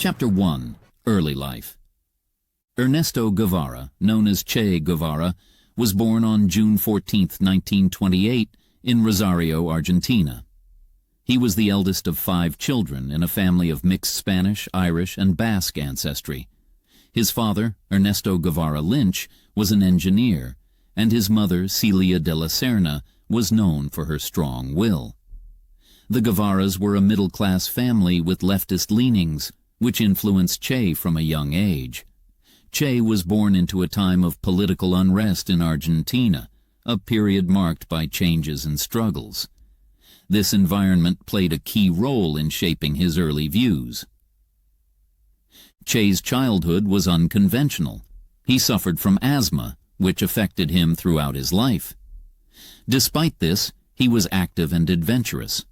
Chapter 1. Early Life. Ernesto Guevara, known as Che Guevara, was born on June 14, 1928, in Rosario, Argentina. He was the eldest of 5 children in a family of mixed Spanish, Irish, and Basque ancestry. His father, Ernesto Guevara Lynch, was an engineer, and his mother, Celia de la Serna, was known for her strong will. The Guevaras were a middle-class family with leftist leanings, which influenced Che from a young age. Che was born into a time of political unrest in Argentina, a period marked by changes and struggles. This environment played a key role in shaping his early views. Che's childhood was unconventional. He suffered from asthma, which affected him throughout his life. Despite this, he was active and adventurous.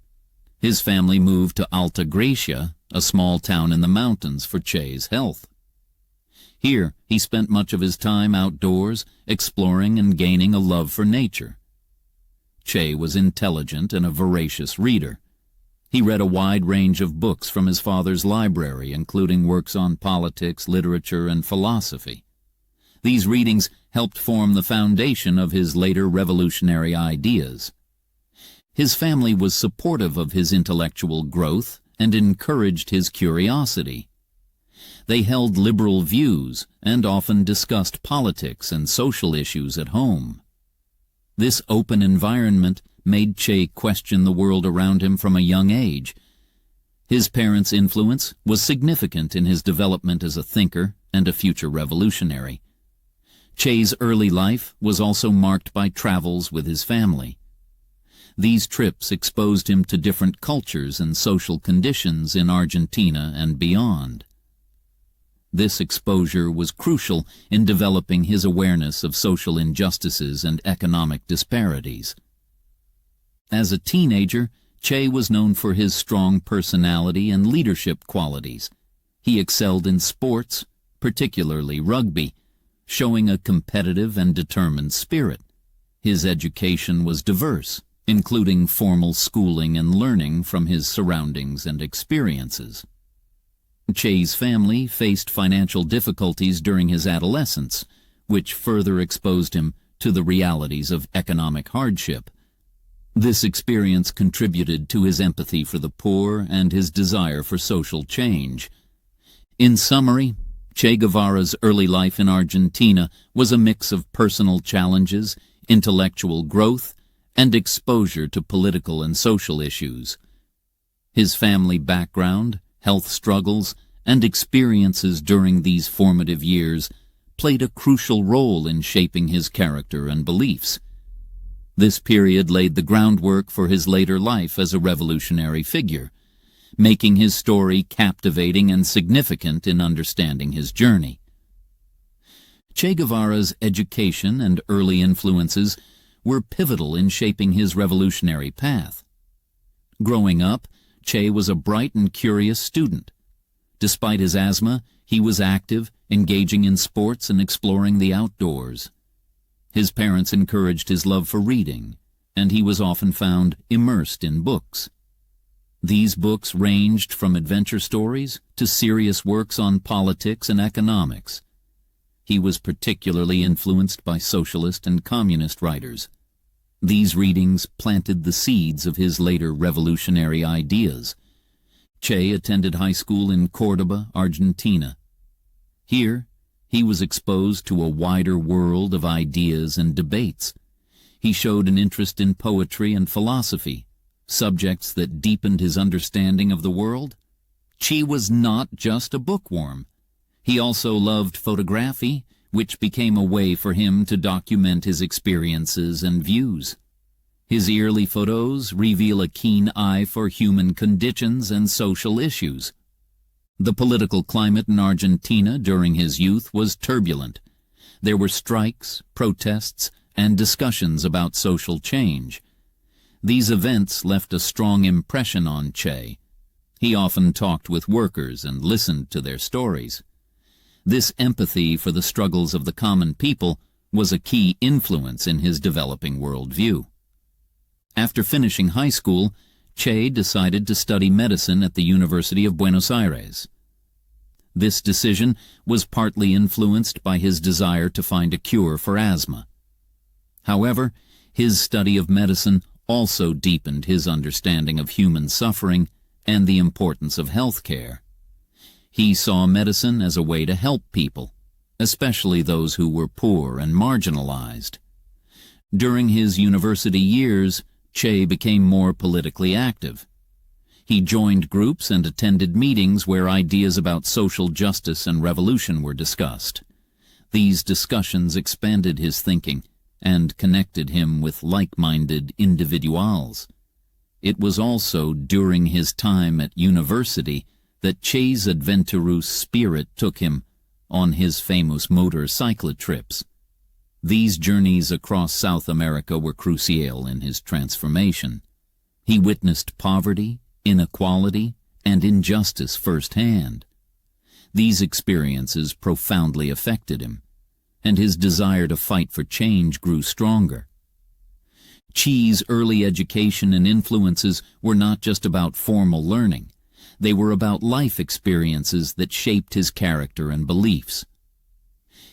His family moved to Alta Gracia, a small town in the mountains, for Che's health. Here, he spent much of his time outdoors, exploring and gaining a love for nature. Che was intelligent and a voracious reader. He read a wide range of books from his father's library, including works on politics, literature, and philosophy. These readings helped form the foundation of his later revolutionary ideas. His family was supportive of his intellectual growth and encouraged his curiosity. They held liberal views and often discussed politics and social issues at home. This open environment made Che question the world around him from a young age. His parents' influence was significant in his development as a thinker and a future revolutionary. Che's early life was also marked by travels with his family. These trips exposed him to different cultures and social conditions in Argentina and beyond. This exposure was crucial in developing his awareness of social injustices and economic disparities. As a teenager, Che was known for his strong personality and leadership qualities. He excelled in sports, particularly rugby, showing a competitive and determined spirit. His education was diverse, including formal schooling and learning from his surroundings and experiences. Che's family faced financial difficulties during his adolescence, which further exposed him to the realities of economic hardship. This experience contributed to his empathy for the poor and his desire for social change. In summary, Che Guevara's early life in Argentina was a mix of personal challenges, intellectual growth, and exposure to political and social issues. His family background, health struggles, and experiences during these formative years played a crucial role in shaping his character and beliefs. This period laid the groundwork for his later life as a revolutionary figure, making his story captivating and significant in understanding his journey. Che Guevara's education and early influences were pivotal in shaping his revolutionary path. Growing up, Che was a bright and curious student. Despite his asthma, he was active, engaging in sports and exploring the outdoors. His parents encouraged his love for reading, and he was often found immersed in books. These books ranged from adventure stories to serious works on politics and economics. He was particularly influenced by socialist and communist writers. These readings planted the seeds of his later revolutionary ideas. Che attended high school in Córdoba, Argentina. Here, he was exposed to a wider world of ideas and debates. He showed an interest in poetry and philosophy, subjects that deepened his understanding of the world. Che was not just a bookworm. He also loved photography, which became a way for him to document his experiences and views. His early photos reveal a keen eye for human conditions and social issues. The political climate in Argentina during his youth was turbulent. There were strikes, protests, and discussions about social change. These events left a strong impression on Che. He often talked with workers and listened to their stories. This empathy for the struggles of the common people was a key influence in his developing worldview. After finishing high school, Che decided to study medicine at the University of Buenos Aires. This decision was partly influenced by his desire to find a cure for asthma. However, his study of medicine also deepened his understanding of human suffering and the importance of health care. He saw medicine as a way to help people, especially those who were poor and marginalized. During his university years, Che became more politically active. He joined groups and attended meetings where ideas about social justice and revolution were discussed. These discussions expanded his thinking and connected him with like-minded individuals. It was also during his time at university that Che's adventurous spirit took him on his famous motorcycle trips. These journeys across South America were crucial in his transformation. He witnessed poverty, inequality, and injustice firsthand. These experiences profoundly affected him, and his desire to fight for change grew stronger. Che's early education and influences were not just about formal learning. They were about life experiences that shaped his character and beliefs.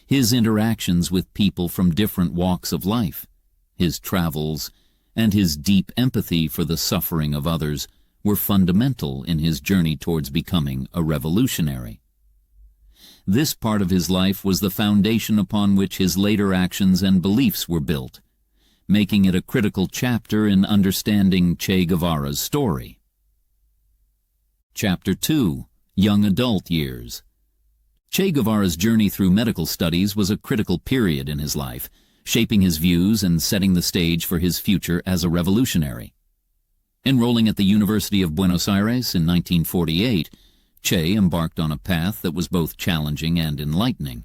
His interactions with people from different walks of life, his travels, and his deep empathy for the suffering of others were fundamental in his journey towards becoming a revolutionary. This part of his life was the foundation upon which his later actions and beliefs were built, making it a critical chapter in understanding Che Guevara's story. Chapter 2: Young Adult Years. Che Guevara's journey through medical studies was a critical period in his life, shaping his views and setting the stage for his future as a revolutionary. Enrolling at the University of Buenos Aires in 1948, Che embarked on a path that was both challenging and enlightening.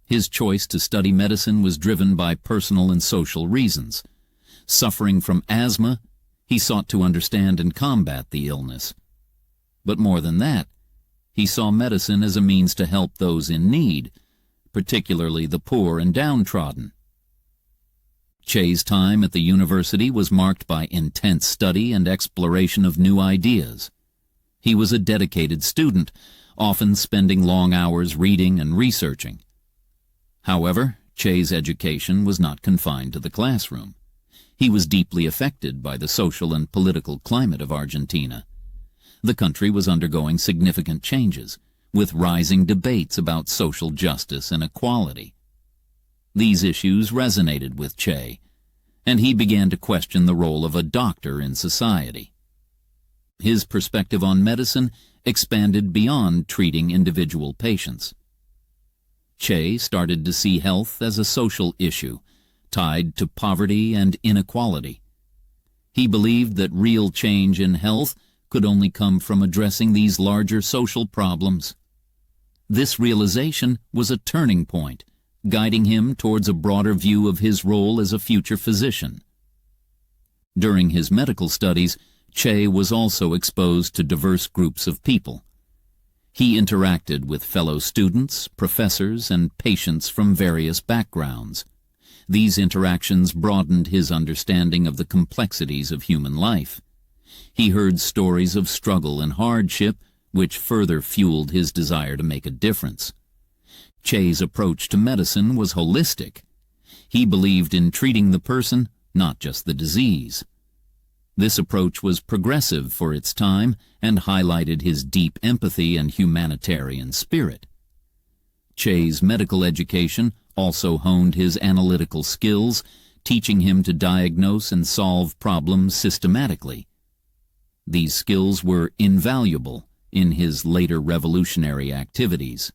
His choice to study medicine was driven by personal and social reasons. Suffering from asthma, he sought to understand and combat the illness. But more than that, he saw medicine as a means to help those in need, particularly the poor and downtrodden. Che's time at the university was marked by intense study and exploration of new ideas. He was a dedicated student, often spending long hours reading and researching. However, Che's education was not confined to the classroom. He was deeply affected by the social and political climate of Argentina. The country was undergoing significant changes, with rising debates about social justice and equality. These issues resonated with Che, and he began to question the role of a doctor in society. His perspective on medicine expanded beyond treating individual patients. Che started to see health as a social issue, tied to poverty and inequality. He believed that real change in health could only come from addressing these larger social problems. This realization was a turning point, guiding him towards a broader view of his role as a future physician. During his medical studies, Che was also exposed to diverse groups of people. He interacted with fellow students, professors, and patients from various backgrounds. These interactions broadened his understanding of the complexities of human life. He heard stories of struggle and hardship, which further fueled his desire to make a difference. Che's approach to medicine was holistic. He believed in treating the person, not just the disease. This approach was progressive for its time and highlighted his deep empathy and humanitarian spirit. Che's medical education also honed his analytical skills, teaching him to diagnose and solve problems systematically. These skills were invaluable in his later revolutionary activities.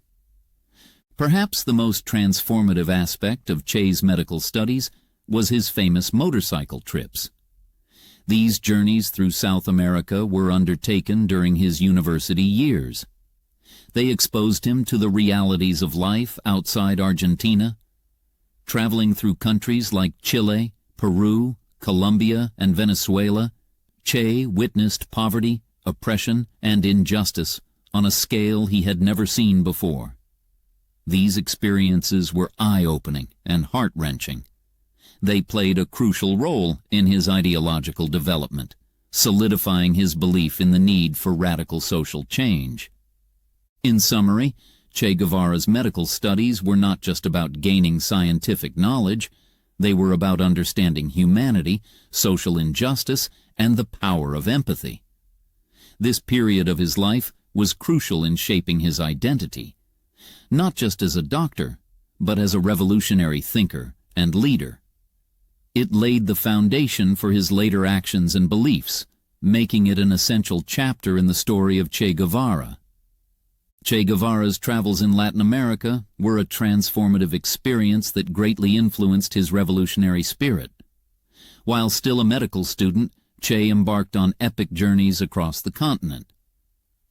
Perhaps the most transformative aspect of Che's medical studies was his famous motorcycle trips. These journeys through South America were undertaken during his university years. They exposed him to the realities of life outside Argentina. Traveling through countries like Chile, Peru, Colombia, and Venezuela, Che witnessed poverty, oppression, and injustice on a scale he had never seen before. These experiences were eye-opening and heart-wrenching. They played a crucial role in his ideological development, solidifying his belief in the need for radical social change. In summary, Che Guevara's medical studies were not just about gaining scientific knowledge, they were about understanding humanity, social injustice, and the power of empathy. This period of his life was crucial in shaping his identity, not just as a doctor, but as a revolutionary thinker and leader. It laid the foundation for his later actions and beliefs, making it an essential chapter in the story of Che Guevara. Che Guevara's travels in Latin America were a transformative experience that greatly influenced his revolutionary spirit. While still a medical student, Che embarked on epic journeys across the continent.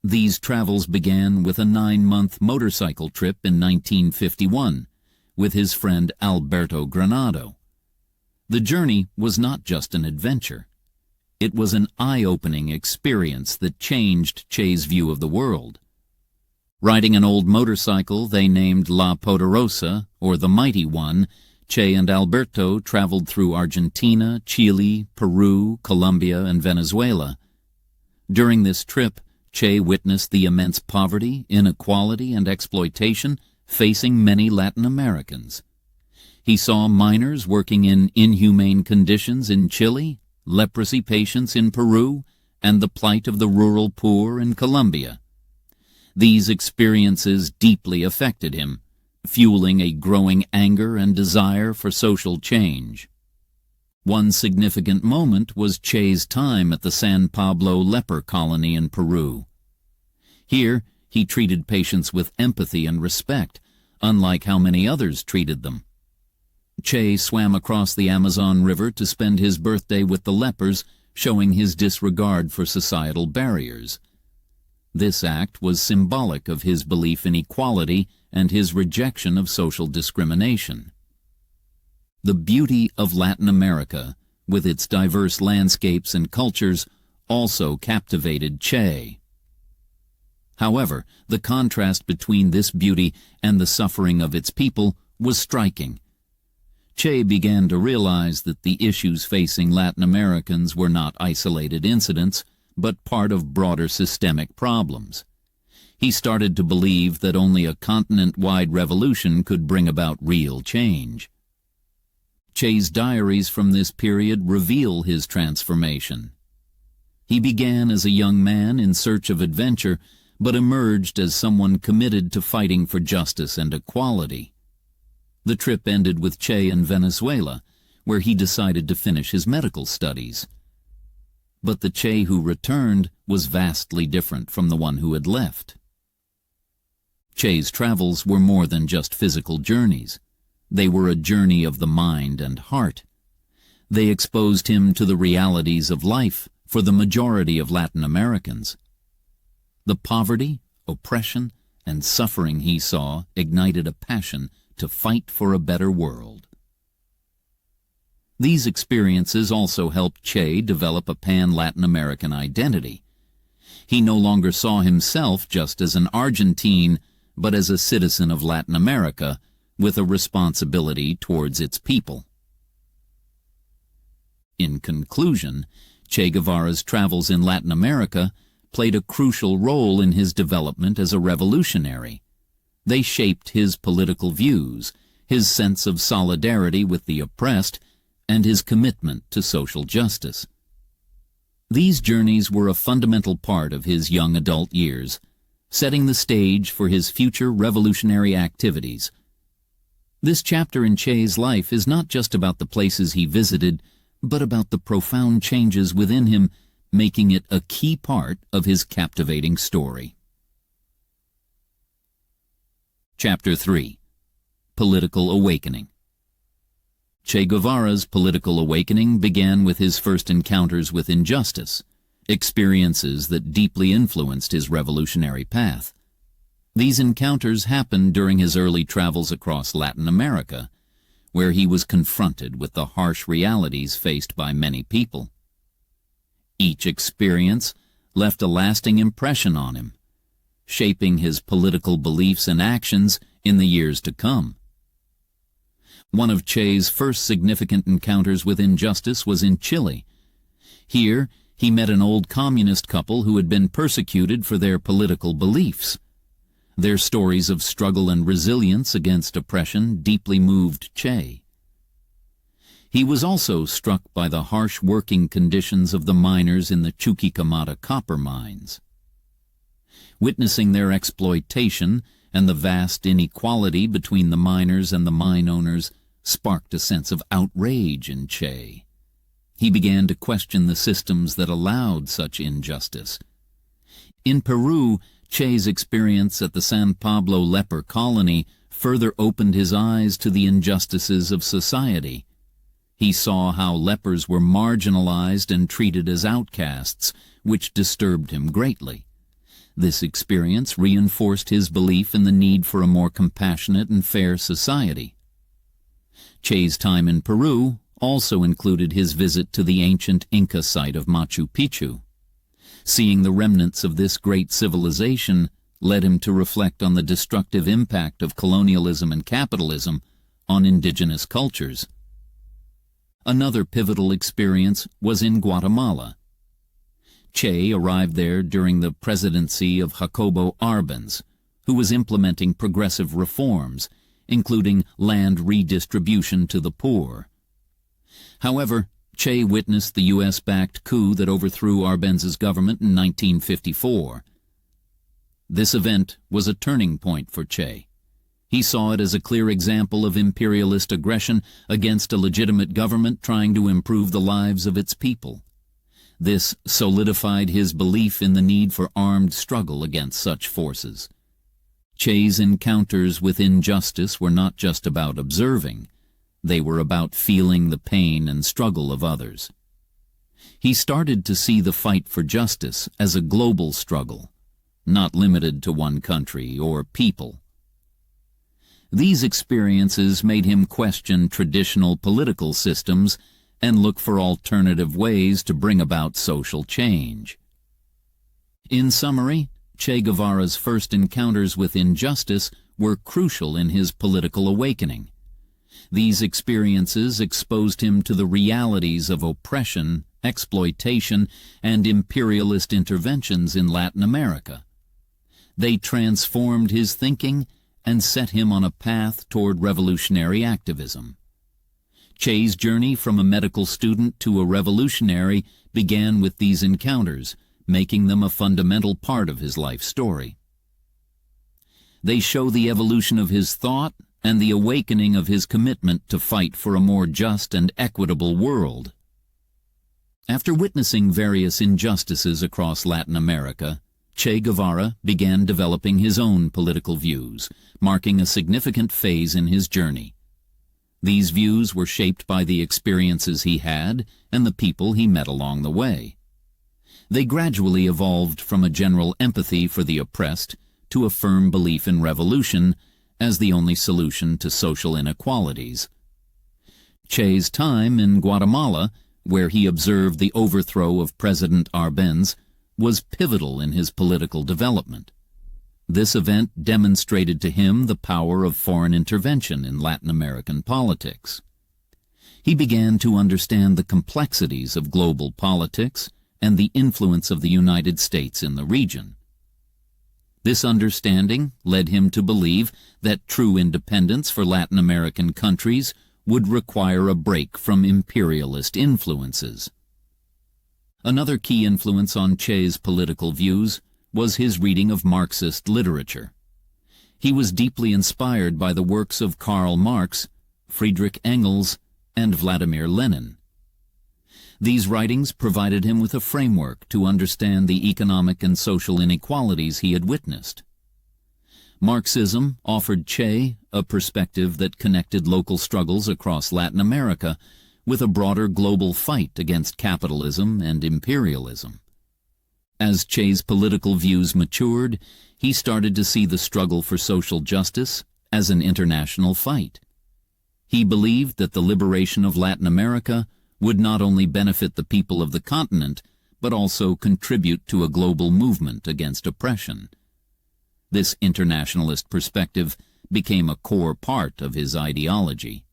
These travels began with a 9-month motorcycle trip in 1951 with his friend Alberto Granado. The journey was not just an adventure. It was an eye-opening experience that changed Che's view of the world. Riding an old motorcycle they named La Poderosa, or the Mighty One, Che and Alberto traveled through Argentina, Chile, Peru, Colombia, and Venezuela. During this trip, Che witnessed the immense poverty, inequality, and exploitation facing many Latin Americans. He saw miners working in inhumane conditions in Chile, leprosy patients in Peru, and the plight of the rural poor in Colombia. These experiences deeply affected him, fueling a growing anger and desire for social change. One significant moment was Che's time at the San Pablo leper colony in Peru. Here, he treated patients with empathy and respect, unlike how many others treated them. Che swam across the Amazon River to spend his birthday with the lepers, showing his disregard for societal barriers. This act was symbolic of his belief in equality and his rejection of social discrimination. The beauty of Latin America, with its diverse landscapes and cultures, also captivated Che. However, the contrast between this beauty and the suffering of its people was striking. Che began to realize that the issues facing Latin Americans were not isolated incidents, but part of broader systemic problems. He started to believe that only a continent-wide revolution could bring about real change. Che's diaries from this period reveal his transformation. He began as a young man in search of adventure, but emerged as someone committed to fighting for justice and equality. The trip ended with Che in Venezuela, where he decided to finish his medical studies. But the Che who returned was vastly different from the one who had left. Che's travels were more than just physical journeys. They were a journey of the mind and heart. They exposed him to the realities of life for the majority of Latin Americans. The poverty, oppression, and suffering he saw ignited a passion to fight for a better world. These experiences also helped Che develop a pan-Latin American identity. He no longer saw himself just as an Argentine, but as a citizen of Latin America, with a responsibility towards its people. In conclusion, Che Guevara's travels in Latin America played a crucial role in his development as a revolutionary. They shaped his political views, his sense of solidarity with the oppressed, and his commitment to social justice. These journeys were a fundamental part of his young adult years, setting the stage for his future revolutionary activities. This chapter in Che's life is not just about the places he visited, but about the profound changes within him, making it a key part of his captivating story. Chapter 3. Political Awakening. Che Guevara's political awakening began with his first encounters with injustice, experiences that deeply influenced his revolutionary path. These encounters happened during his early travels across Latin America, where he was confronted with the harsh realities faced by many people. Each experience left a lasting impression on him, shaping his political beliefs and actions in the years to come. One of Che's first significant encounters with injustice was in Chile. Here, he met an old communist couple who had been persecuted for their political beliefs. Their stories of struggle and resilience against oppression deeply moved Che. He was also struck by the harsh working conditions of the miners in the Chuquicamata copper mines. Witnessing their exploitation and the vast inequality between the miners and the mine owners sparked a sense of outrage in Che. He began to question the systems that allowed such injustice. In Peru, Che's experience at the San Pablo leper colony further opened his eyes to the injustices of society. He saw how lepers were marginalized and treated as outcasts, which disturbed him greatly. This experience reinforced his belief in the need for a more compassionate and fair society. Che's time in Peru also included his visit to the ancient Inca site of Machu Picchu. Seeing the remnants of this great civilization led him to reflect on the destructive impact of colonialism and capitalism on indigenous cultures. Another pivotal experience was in Guatemala. Che arrived there during the presidency of Jacobo Arbenz, who was implementing progressive reforms, including land redistribution to the poor. However, Che witnessed the U.S.-backed coup that overthrew Arbenz's government in 1954. This event was a turning point for Che. He saw it as a clear example of imperialist aggression against a legitimate government trying to improve the lives of its people. This solidified his belief in the need for armed struggle against such forces. Che's encounters with injustice were not just about observing. They were about feeling the pain and struggle of others. He started to see the fight for justice as a global struggle, not limited to one country or people. These experiences made him question traditional political systems and look for alternative ways to bring about social change. In summary, Che Guevara's first encounters with injustice were crucial in his political awakening. These experiences exposed him to the realities of oppression, exploitation, and imperialist interventions in Latin America. They transformed his thinking and set him on a path toward revolutionary activism. Che's journey from a medical student to a revolutionary began with these encounters, making them a fundamental part of his life story. They show the evolution of his thought and the awakening of his commitment to fight for a more just and equitable world. After witnessing various injustices across Latin America, Che Guevara began developing his own political views, marking a significant phase in his journey. These views were shaped by the experiences he had and the people he met along the way. They gradually evolved from a general empathy for the oppressed to a firm belief in revolution as the only solution to social inequalities. Che's time in Guatemala, where he observed the overthrow of President Arbenz, was pivotal in his political development. This event demonstrated to him the power of foreign intervention in Latin American politics. He began to understand the complexities of global politics and the influence of the United States in the region. This understanding led him to believe that true independence for Latin American countries would require a break from imperialist influences. Another key influence on Che's political views was his reading of Marxist literature. He was deeply inspired by the works of Karl Marx, Friedrich Engels, and Vladimir Lenin. These writings provided him with a framework to understand the economic and social inequalities he had witnessed. Marxism offered Che a perspective that connected local struggles across Latin America with a broader global fight against capitalism and imperialism. As Che's political views matured, he started to see the struggle for social justice as an international fight. He believed that the liberation of Latin America would not only benefit the people of the continent, but also contribute to a global movement against oppression. This internationalist perspective became a core part of his ideology.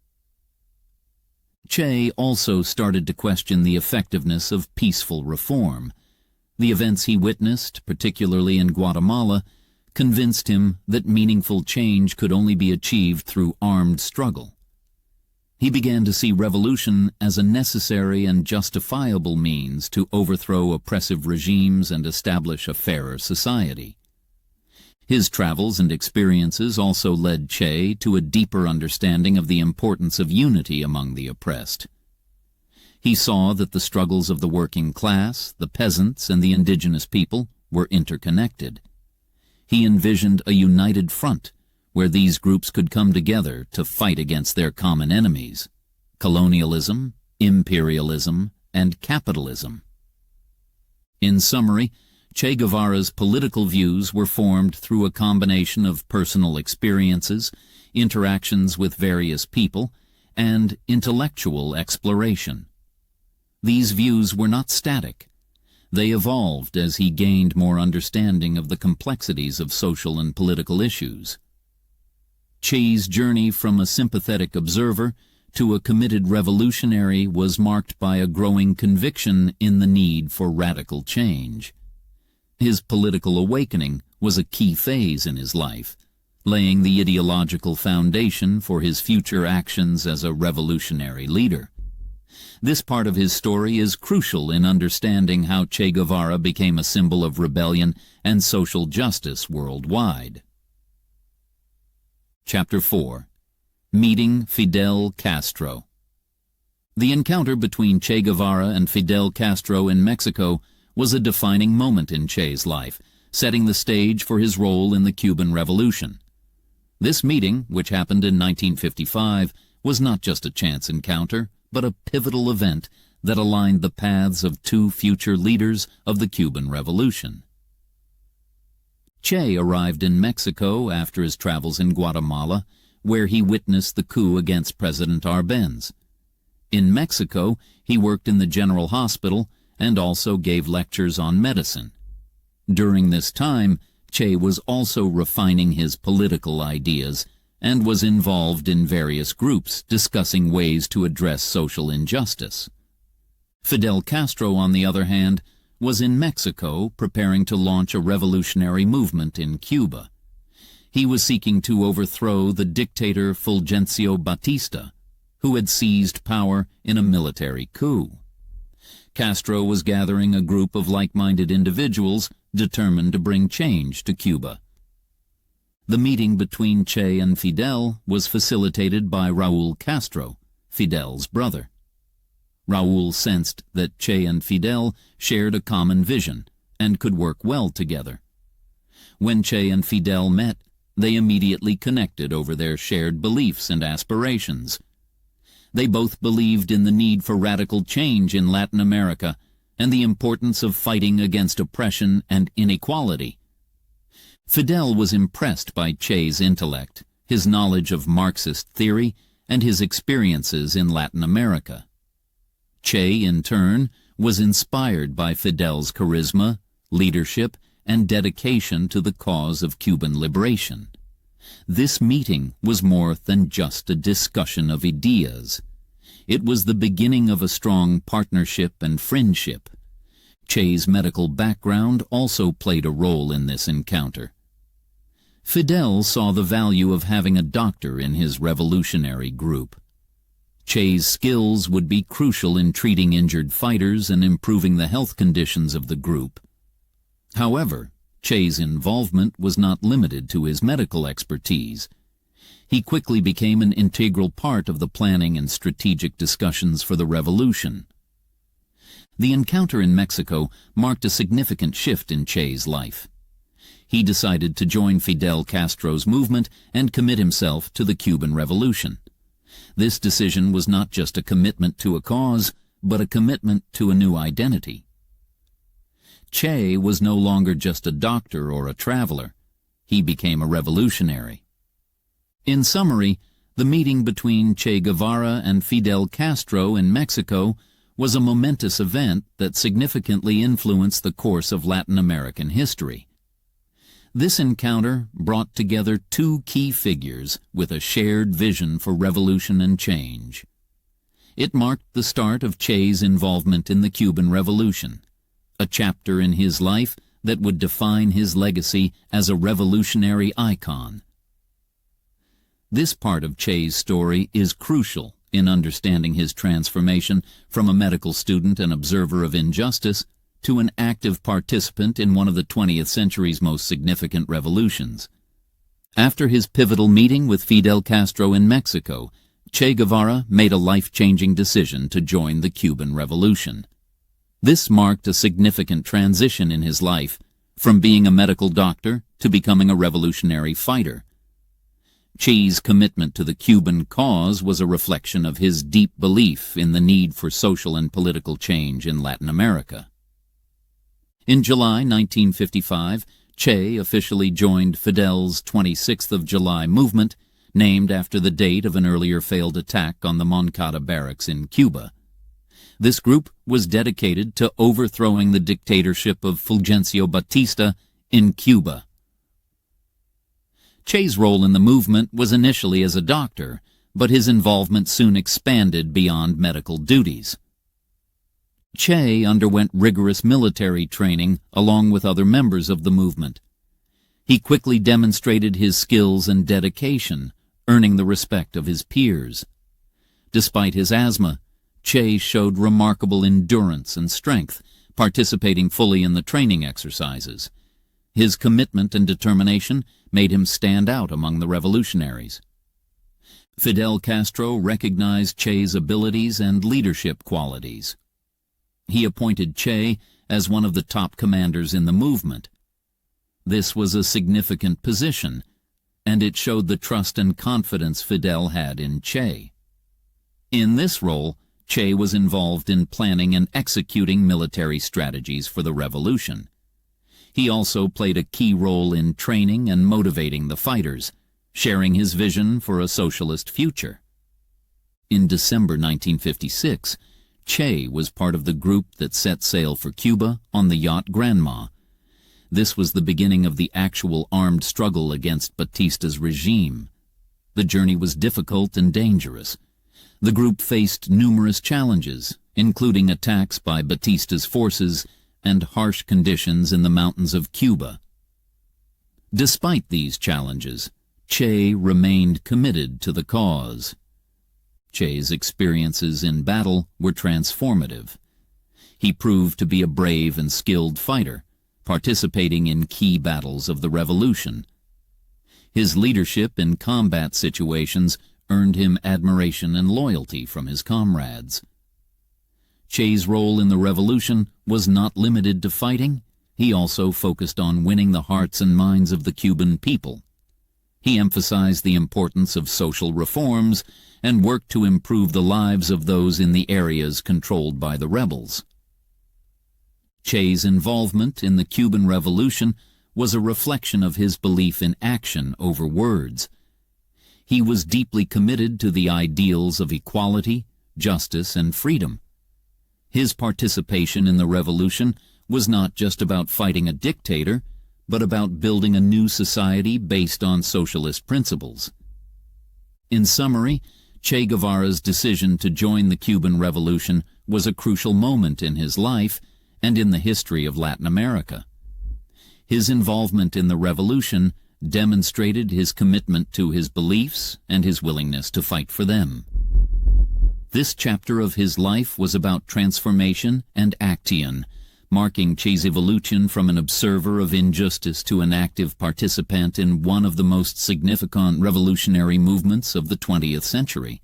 Che also started to question the effectiveness of peaceful reform. The events he witnessed, particularly in Guatemala, convinced him that meaningful change could only be achieved through armed struggle. He began to see revolution as a necessary and justifiable means to overthrow oppressive regimes and establish a fairer society. His travels and experiences also led Che to a deeper understanding of the importance of unity among the oppressed. He saw that the struggles of the working class, the peasants, and the indigenous people were interconnected. He envisioned a united front where these groups could come together to fight against their common enemies: colonialism, imperialism, and capitalism. In summary, Che Guevara's political views were formed through a combination of personal experiences, interactions with various people, and intellectual exploration. These views were not static. They evolved as he gained more understanding of the complexities of social and political issues. Che's journey from a sympathetic observer to a committed revolutionary was marked by a growing conviction in the need for radical change. His political awakening was a key phase in his life, laying the ideological foundation for his future actions as a revolutionary leader. This part of his story is crucial in understanding how Che Guevara became a symbol of rebellion and social justice worldwide. Chapter 4. Meeting Fidel Castro. The encounter between Che Guevara and Fidel Castro in Mexico was a defining moment in Che's life, setting the stage for his role in the Cuban Revolution. This meeting, which happened in 1955, was not just a chance encounter, but a pivotal event that aligned the paths of two future leaders of the Cuban Revolution. Che arrived in Mexico after his travels in Guatemala, where he witnessed the coup against President Arbenz. In Mexico, he worked in the General Hospital and also gave lectures on medicine. During this time, Che was also refining his political ideas and was involved in various groups discussing ways to address social injustice. Fidel Castro, on the other hand, was in Mexico preparing to launch a revolutionary movement in Cuba. He was seeking to overthrow the dictator Fulgencio Batista, who had seized power in a military coup. Castro was gathering a group of like-minded individuals determined to bring change to Cuba. The meeting between Che and Fidel was facilitated by Raúl Castro, Fidel's brother. Raúl sensed that Che and Fidel shared a common vision and could work well together. When Che and Fidel met, they immediately connected over their shared beliefs and aspirations. They both believed in the need for radical change in Latin America and the importance of fighting against oppression and inequality. Fidel was impressed by Che's intellect, his knowledge of Marxist theory, and his experiences in Latin America. Che, in turn, was inspired by Fidel's charisma, leadership, and dedication to the cause of Cuban liberation. This meeting was more than just a discussion of ideas. It was the beginning of a strong partnership and friendship. Che's medical background also played a role in this encounter. Fidel saw the value of having a doctor in his revolutionary group. Che's skills would be crucial in treating injured fighters and improving the health conditions of the group. However, Che's involvement was not limited to his medical expertise. He quickly became an integral part of the planning and strategic discussions for the revolution. The encounter in Mexico marked a significant shift in Che's life. He decided to join Fidel Castro's movement and commit himself to the Cuban Revolution. This decision was not just a commitment to a cause, but a commitment to a new identity. Che was no longer just a doctor or a traveler. He became a revolutionary. In summary, the meeting between Che Guevara and Fidel Castro in Mexico was a momentous event that significantly influenced the course of Latin American history. This encounter brought together two key figures with a shared vision for revolution and change. It marked the start of Che's involvement in the Cuban Revolution, a chapter in his life that would define his legacy as a revolutionary icon. This part of Che's story is crucial in understanding his transformation from a medical student and observer of injustice to an active participant in one of the 20th century's most significant revolutions. After his pivotal meeting with Fidel Castro in Mexico, Che Guevara made a life-changing decision to join the Cuban Revolution. This marked a significant transition in his life, from being a medical doctor to becoming a revolutionary fighter. Che's commitment to the Cuban cause was a reflection of his deep belief in the need for social and political change in Latin America. In July 1955, Che officially joined Fidel's 26th of July movement, named after the date of an earlier failed attack on the Moncada barracks in Cuba. This group was dedicated to overthrowing the dictatorship of Fulgencio Batista in Cuba. Che's role in the movement was initially as a doctor, but his involvement soon expanded beyond medical duties. Che underwent rigorous military training along with other members of the movement. He quickly demonstrated his skills and dedication, earning the respect of his peers. Despite his asthma, Che showed remarkable endurance and strength, participating fully in the training exercises. His commitment and determination made him stand out among the revolutionaries. Fidel Castro recognized Che's abilities and leadership qualities. He appointed Che as one of the top commanders in the movement. This was a significant position, and it showed the trust and confidence Fidel had in Che. In this role, Che was involved in planning and executing military strategies for the revolution. He also played a key role in training and motivating the fighters, sharing his vision for a socialist future. In December 1956, Che was part of the group that set sail for Cuba on the yacht Granma. This was the beginning of the actual armed struggle against Batista's regime. The journey was difficult and dangerous. The group faced numerous challenges, including attacks by Batista's forces and harsh conditions in the mountains of Cuba. Despite these challenges, Che remained committed to the cause. Che's experiences in battle were transformative. He proved to be a brave and skilled fighter, participating in key battles of the revolution. His leadership in combat situations earned him admiration and loyalty from his comrades. Che's role in the revolution was not limited to fighting. He also focused on winning the hearts and minds of the Cuban people. He emphasized the importance of social reforms and worked to improve the lives of those in the areas controlled by the rebels. Che's involvement in the Cuban Revolution was a reflection of his belief in action over words. He was deeply committed to the ideals of equality, justice, and freedom. His participation in the revolution was not just about fighting a dictator, but about building a new society based on socialist principles. In summary, Che Guevara's decision to join the Cuban Revolution was a crucial moment in his life and in the history of Latin America. His involvement in the revolution demonstrated his commitment to his beliefs and his willingness to fight for them. This chapter of his life was about transformation and action, marking Che's evolution from an observer of injustice to an active participant in one of the most significant revolutionary movements of the 20th century.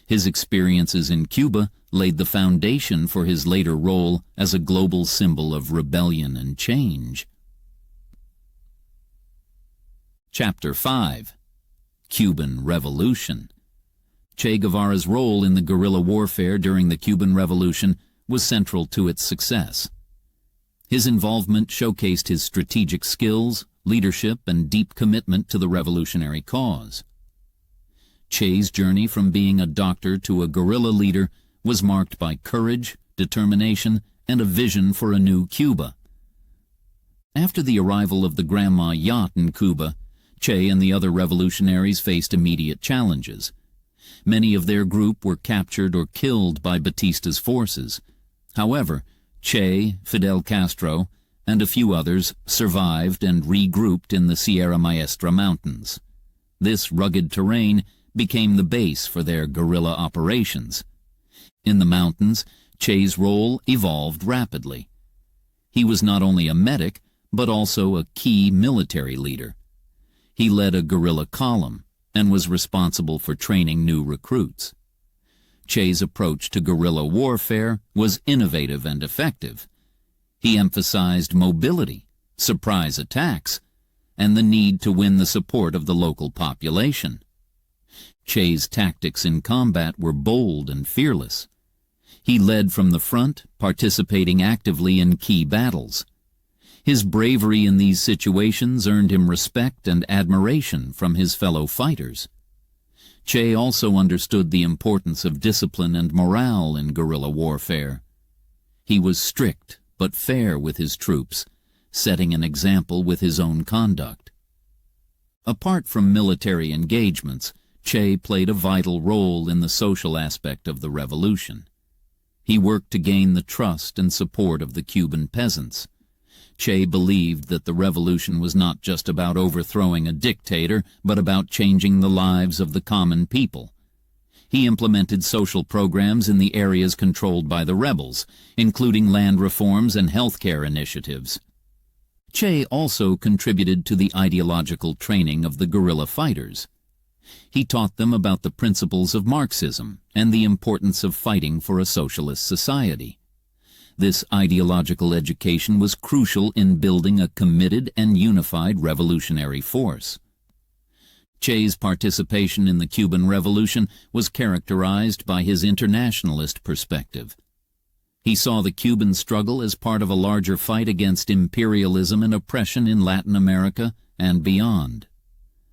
His experiences in Cuba laid the foundation for his later role as a global symbol of rebellion and change. Chapter 5. Cuban Revolution. Che Guevara's role in the guerrilla warfare during the Cuban Revolution was central to its success. His involvement showcased his strategic skills, leadership, and deep commitment to the revolutionary cause. Che's journey from being a doctor to a guerrilla leader was marked by courage, determination, and a vision for a new Cuba. After the arrival of the Granma yacht in Cuba, Che and the other revolutionaries faced immediate challenges. Many of their group were captured or killed by Batista's forces. However, Che, Fidel Castro, and a few others survived and regrouped in the Sierra Maestra Mountains. This rugged terrain became the base for their guerrilla operations. In the mountains, Che's role evolved rapidly. He was not only a medic, but also a key military leader. He led a guerrilla column and was responsible for training new recruits. Che's approach to guerrilla warfare was innovative and effective. He emphasized mobility, surprise attacks, and the need to win the support of the local population. Che's tactics in combat were bold and fearless. He led from the front, participating actively in key battles. His bravery in these situations earned him respect and admiration from his fellow fighters. Che also understood the importance of discipline and morale in guerrilla warfare. He was strict but fair with his troops, setting an example with his own conduct. Apart from military engagements, Che played a vital role in the social aspect of the revolution. He worked to gain the trust and support of the Cuban peasants. Che believed that the revolution was not just about overthrowing a dictator, but about changing the lives of the common people. He implemented social programs in the areas controlled by the rebels, including land reforms and healthcare initiatives. Che also contributed to the ideological training of the guerrilla fighters. He taught them about the principles of Marxism and the importance of fighting for a socialist society. This ideological education was crucial in building a committed and unified revolutionary force. Che's participation in the Cuban Revolution was characterized by his internationalist perspective. He saw the Cuban struggle as part of a larger fight against imperialism and oppression in Latin America and beyond.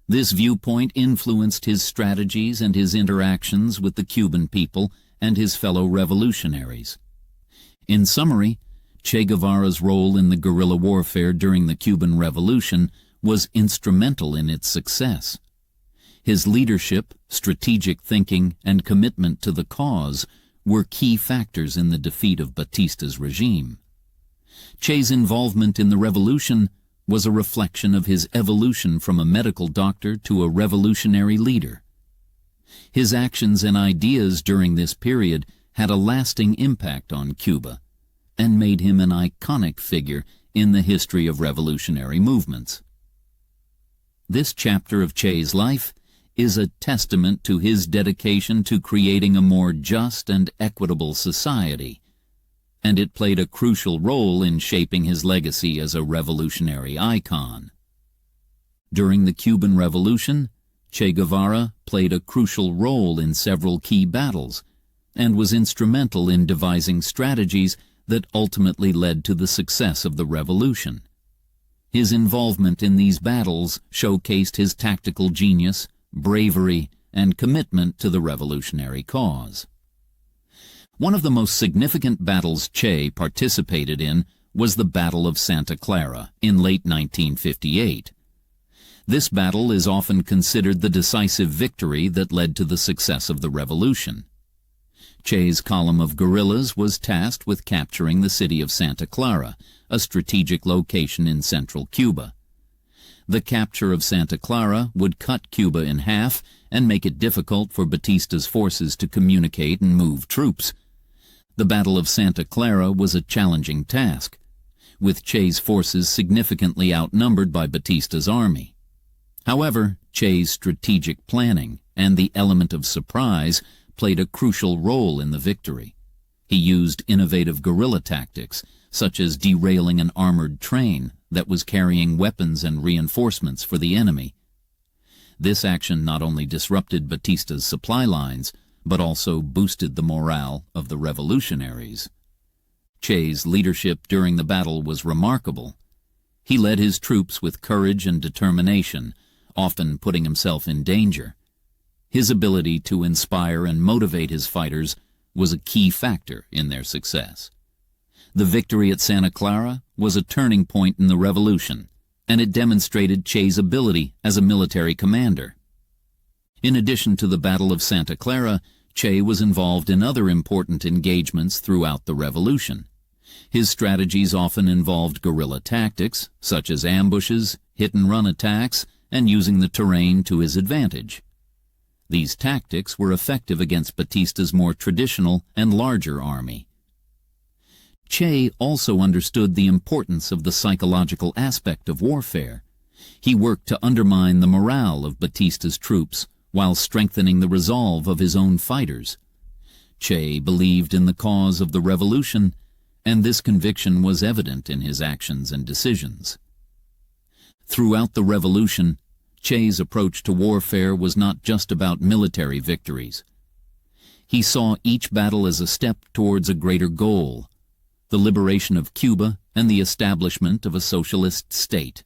This viewpoint influenced his strategies and his interactions with the Cuban people and his fellow revolutionaries. In summary, Che Guevara's role in the guerrilla warfare during the Cuban Revolution was instrumental in its success. His leadership, strategic thinking, and commitment to the cause were key factors in the defeat of Batista's regime. Che's involvement in the revolution was a reflection of his evolution from a medical doctor to a revolutionary leader. His actions and ideas during this period had a lasting impact on Cuba and made him an iconic figure in the history of revolutionary movements. This chapter of Che's life is a testament to his dedication to creating a more just and equitable society, and it played a crucial role in shaping his legacy as a revolutionary icon. During the Cuban Revolution, Che Guevara played a crucial role in several key battles and was instrumental in devising strategies that ultimately led to the success of the revolution. His involvement in these battles showcased his tactical genius, bravery, and commitment to the revolutionary cause. One of the most significant battles Che participated in was the Battle of Santa Clara in late 1958. This battle is often considered the decisive victory that led to the success of the revolution. Che's column of guerrillas was tasked with capturing the city of Santa Clara, a strategic location in central Cuba. The capture of Santa Clara would cut Cuba in half and make it difficult for Batista's forces to communicate and move troops. The Battle of Santa Clara was a challenging task, with Che's forces significantly outnumbered by Batista's army. However, Che's strategic planning and the element of surprise played a crucial role in the victory. He used innovative guerrilla tactics, such as derailing an armored train that was carrying weapons and reinforcements for the enemy. This action not only disrupted Batista's supply lines, but also boosted the morale of the revolutionaries. Che's leadership during the battle was remarkable. He led his troops with courage and determination, often putting himself in danger. His ability to inspire and motivate his fighters was a key factor in their success. The victory at Santa Clara was a turning point in the revolution, and it demonstrated Che's ability as a military commander. In addition to the Battle of Santa Clara, Che was involved in other important engagements throughout the revolution. His strategies often involved guerrilla tactics, such as ambushes, hit-and-run attacks, and using the terrain to his advantage. These tactics were effective against Batista's more traditional and larger army. Che also understood the importance of the psychological aspect of warfare. He worked to undermine the morale of Batista's troops while strengthening the resolve of his own fighters. Che believed in the cause of the revolution, and this conviction was evident in his actions and decisions. Throughout the revolution, Che's approach to warfare was not just about military victories. He saw each battle as a step towards a greater goal, the liberation of Cuba and the establishment of a socialist state.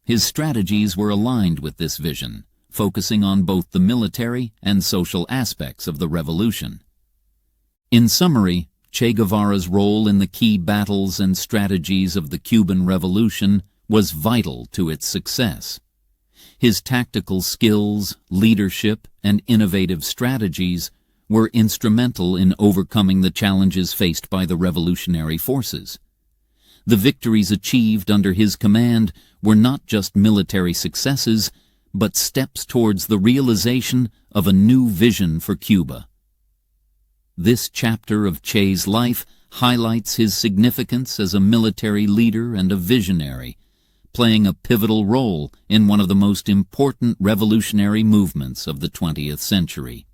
His strategies were aligned with this vision, focusing on both the military and social aspects of the revolution. In summary, Che Guevara's role in the key battles and strategies of the Cuban Revolution was vital to its success. His tactical skills, leadership, and innovative strategies were instrumental in overcoming the challenges faced by the revolutionary forces. The victories achieved under his command were not just military successes, but steps towards the realization of a new vision for Cuba. This chapter of Che's life highlights his significance as a military leader and a visionary, playing a pivotal role in one of the most important revolutionary movements of the 20th century.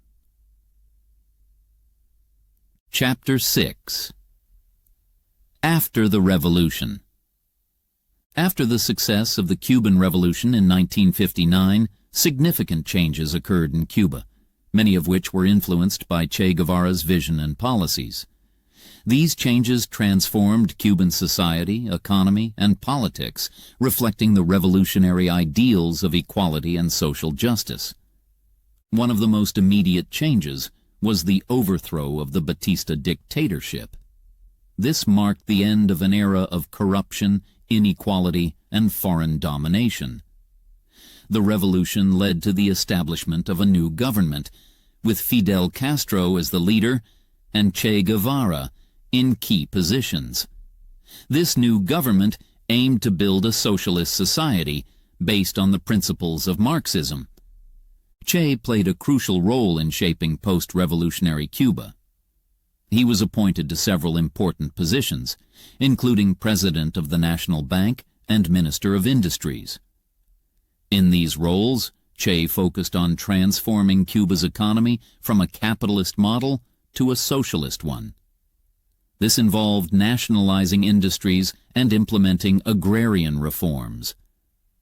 Chapter 6. After the Revolution. After the success of the Cuban Revolution in 1959, significant changes occurred in Cuba, many of which were influenced by Che Guevara's vision and policies. These changes transformed Cuban society, economy, and politics, reflecting the revolutionary ideals of equality and social justice. One of the most immediate changes was the overthrow of the Batista dictatorship. This marked the end of an era of corruption, inequality, and foreign domination. The revolution led to the establishment of a new government, with Fidel Castro as the leader and Che Guevara in key positions. This new government aimed to build a socialist society based on the principles of Marxism. Che played a crucial role in shaping post-revolutionary Cuba. He was appointed to several important positions, including President of the National Bank and Minister of Industries. In these roles, Che focused on transforming Cuba's economy from a capitalist model to a socialist one. This involved nationalizing industries and implementing agrarian reforms.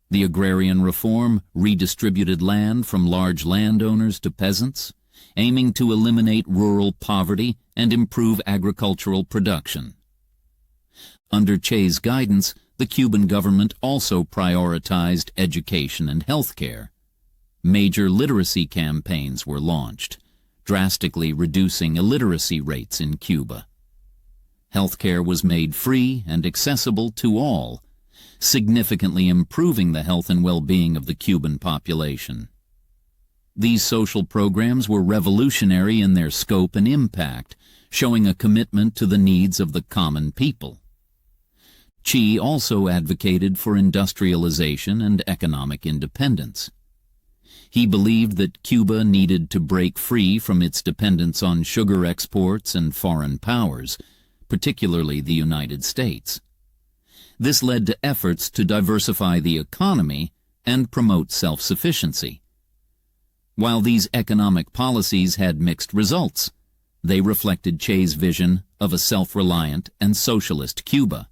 The agrarian reform redistributed land from large landowners to peasants, aiming to eliminate rural poverty and improve agricultural production. Under Che's guidance, the Cuban government also prioritized education and health care. Major literacy campaigns were launched, drastically reducing illiteracy rates in Cuba. Healthcare was made free and accessible to all, significantly improving the health and well-being of the Cuban population. These social programs were revolutionary in their scope and impact, showing a commitment to the needs of the common people. Che also advocated for industrialization and economic independence. He believed that Cuba needed to break free from its dependence on sugar exports and foreign powers, particularly the United States. This led to efforts to diversify the economy and promote self-sufficiency. While these economic policies had mixed results, they reflected Che's vision of a self-reliant and socialist Cuba.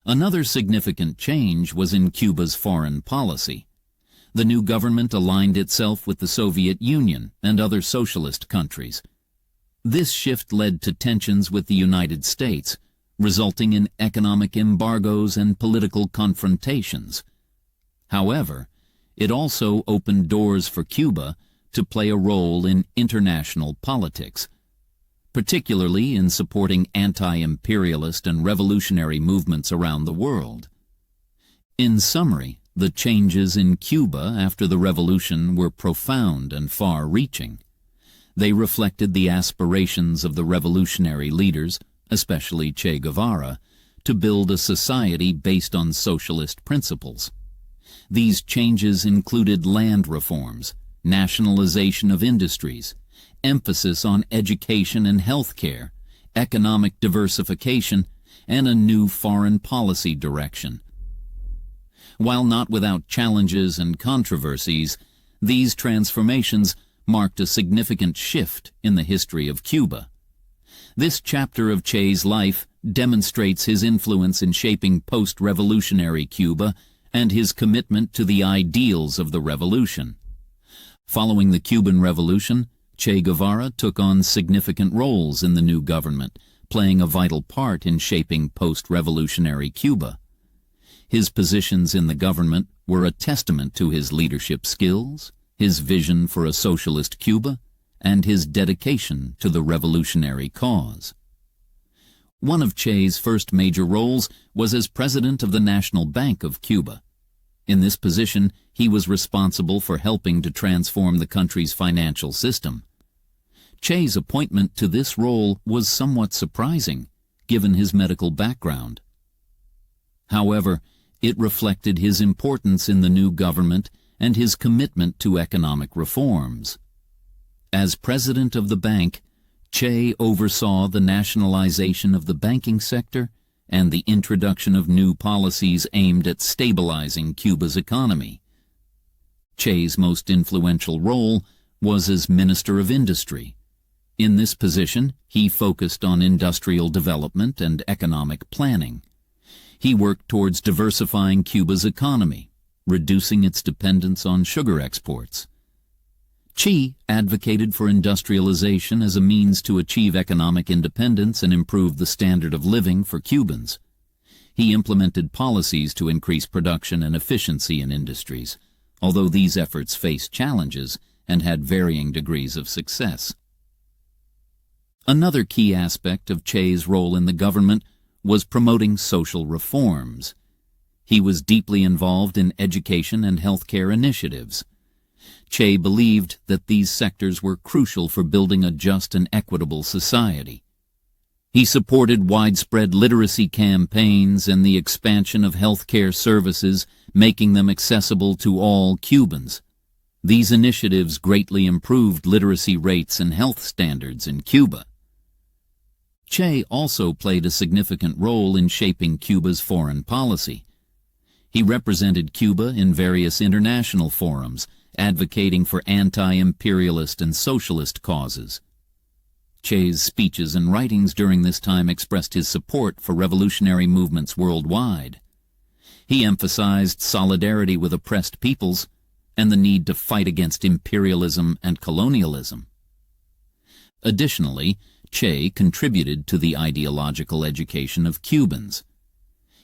Another significant change was in Cuba's foreign policy. The new government aligned itself with the Soviet Union and other socialist countries. This shift led to tensions with the United States, resulting in economic embargoes and political confrontations. However, it also opened doors for Cuba to play a role in international politics, particularly in supporting anti-imperialist and revolutionary movements around the world. In summary, the changes in Cuba after the revolution were profound and far-reaching. They reflected the aspirations of the revolutionary leaders, especially Che Guevara, to build a society based on socialist principles. These changes included land reforms, nationalization of industries, emphasis on education and health care, economic diversification, and a new foreign policy direction. While not without challenges and controversies, these transformations marked a significant shift in the history of Cuba. This chapter of Che's life demonstrates his influence in shaping post-revolutionary Cuba and his commitment to the ideals of the revolution. Following the Cuban Revolution, Che Guevara took on significant roles in the new government, playing a vital part in shaping post-revolutionary Cuba. His positions in the government were a testament to his leadership skills, his vision for a socialist Cuba, and his dedication to the revolutionary cause. One of Che's first major roles was as president of the National Bank of Cuba. In this position, he was responsible for helping to transform the country's financial system. Che's appointment to this role was somewhat surprising, given his medical background. However, it reflected his importance in the new government and his commitment to economic reforms. As president of the bank, Che oversaw the nationalization of the banking sector and the introduction of new policies aimed at stabilizing Cuba's economy. Che's most influential role was as Minister of Industry. In this position, he focused on industrial development and economic planning. He worked towards diversifying Cuba's economy, reducing its dependence on sugar exports. Che advocated for industrialization as a means to achieve economic independence and improve the standard of living for Cubans. He implemented policies to increase production and efficiency in industries, although these efforts faced challenges and had varying degrees of success. Another key aspect of Che's role in the government was promoting social reforms. He was deeply involved in education and healthcare initiatives. Che believed that these sectors were crucial for building a just and equitable society. He supported widespread literacy campaigns and the expansion of healthcare services, making them accessible to all Cubans. These initiatives greatly improved literacy rates and health standards in Cuba. Che also played a significant role in shaping Cuba's foreign policy. He represented Cuba in various international forums, advocating for anti-imperialist and socialist causes. Che's speeches and writings during this time expressed his support for revolutionary movements worldwide. He emphasized solidarity with oppressed peoples and the need to fight against imperialism and colonialism. Additionally, Che contributed to the ideological education of Cubans.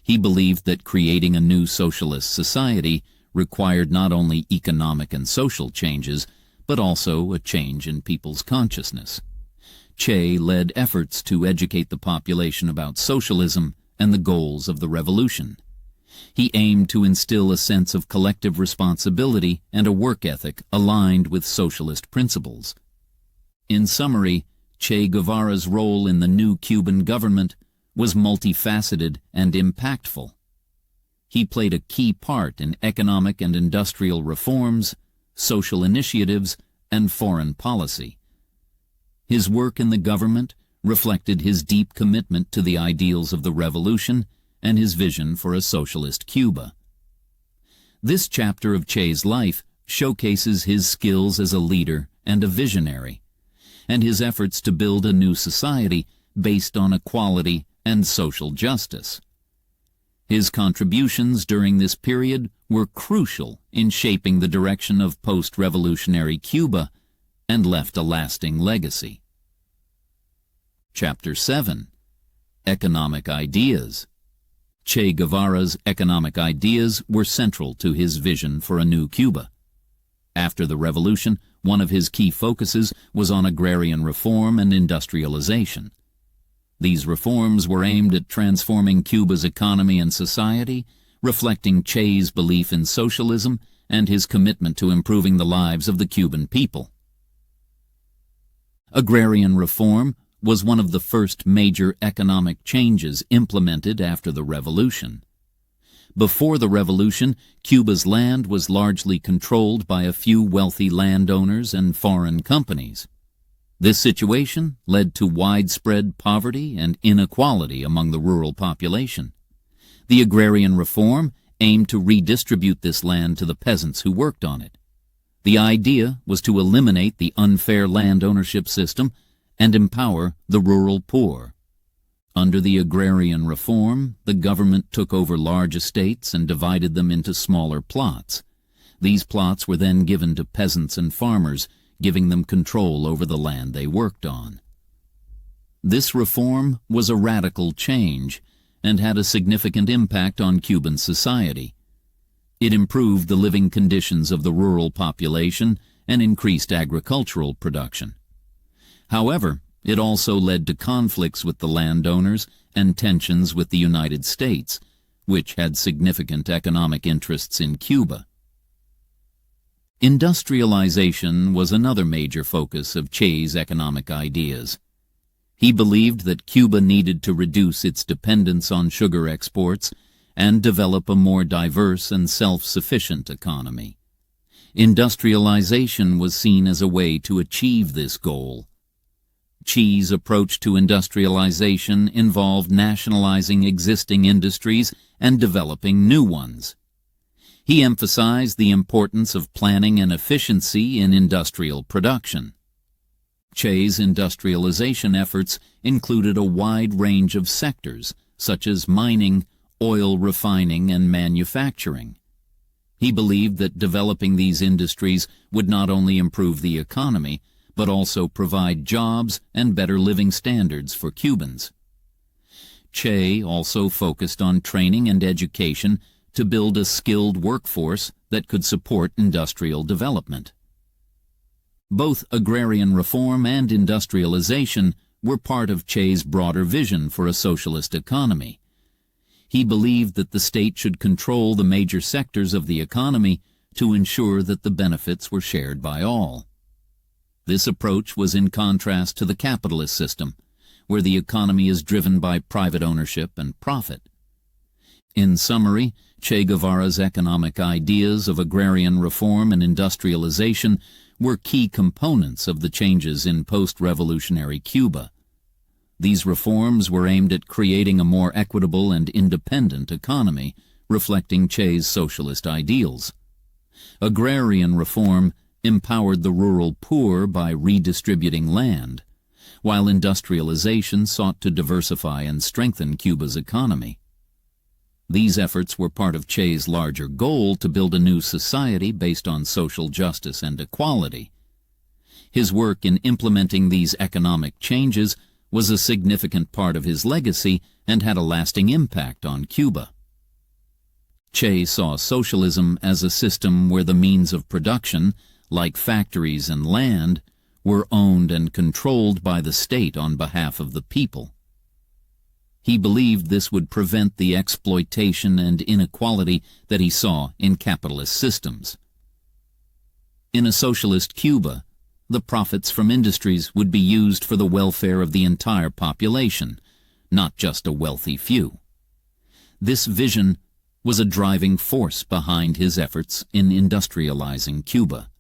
He believed that creating a new socialist society required not only economic and social changes, but also a change in people's consciousness. Che led efforts to educate the population about socialism and the goals of the revolution. He aimed to instill a sense of collective responsibility and a work ethic aligned with socialist principles. In summary, Che Guevara's role in the new Cuban government was multifaceted and impactful. He played a key part in economic and industrial reforms, social initiatives, and foreign policy. His work in the government reflected his deep commitment to the ideals of the revolution and his vision for a socialist Cuba. This chapter of Che's life showcases his skills as a leader and a visionary, and his efforts to build a new society based on equality and social justice. His contributions during this period were crucial in shaping the direction of post-revolutionary Cuba and left a lasting legacy. Chapter 7. Economic Ideas. Che Guevara's economic ideas were central to his vision for a new Cuba. After the revolution, one of his key focuses was on agrarian reform and industrialization. These reforms were aimed at transforming Cuba's economy and society, reflecting Che's belief in socialism and his commitment to improving the lives of the Cuban people. Agrarian reform was one of the first major economic changes implemented after the revolution. Before the revolution, Cuba's land was largely controlled by a few wealthy landowners and foreign companies. This situation led to widespread poverty and inequality among the rural population. The agrarian reform aimed to redistribute this land to the peasants who worked on it. The idea was to eliminate the unfair land ownership system and empower the rural poor. Under the agrarian reform, the government took over large estates and divided them into smaller plots. These plots were then given to peasants and farmers, giving them control over the land they worked on. This reform was a radical change and had a significant impact on Cuban society. It improved the living conditions of the rural population and increased agricultural production. However, it also led to conflicts with the landowners and tensions with the United States, which had significant economic interests in Cuba. Industrialization was another major focus of Che's economic ideas. He believed that Cuba needed to reduce its dependence on sugar exports and develop a more diverse and self-sufficient economy. Industrialization was seen as a way to achieve this goal. Che's approach to industrialization involved nationalizing existing industries and developing new ones. He emphasized the importance of planning and efficiency in industrial production. Che's industrialization efforts included a wide range of sectors, such as mining, oil refining, and manufacturing. He believed that developing these industries would not only improve the economy, but also provide jobs and better living standards for Cubans. Che also focused on training and education to build a skilled workforce that could support industrial development. Both agrarian reform and industrialization were part of Che's broader vision for a socialist economy. He believed that the state should control the major sectors of the economy to ensure that the benefits were shared by all. This approach was in contrast to the capitalist system, where the economy is driven by private ownership and profit. In summary, Che Guevara's economic ideas of agrarian reform and industrialization were key components of the changes in post-revolutionary Cuba. These reforms were aimed at creating a more equitable and independent economy, reflecting Che's socialist ideals. Agrarian reform empowered the rural poor by redistributing land, while industrialization sought to diversify and strengthen Cuba's economy. These efforts were part of Che's larger goal to build a new society based on social justice and equality. His work in implementing these economic changes was a significant part of his legacy and had a lasting impact on Cuba. Che saw socialism as a system where the means of production, like factories and land, were owned and controlled by the state on behalf of the people. He believed this would prevent the exploitation and inequality that he saw in capitalist systems. In a socialist Cuba, the profits from industries would be used for the welfare of the entire population, not just a wealthy few. This vision was a driving force behind his efforts in industrializing Cuba.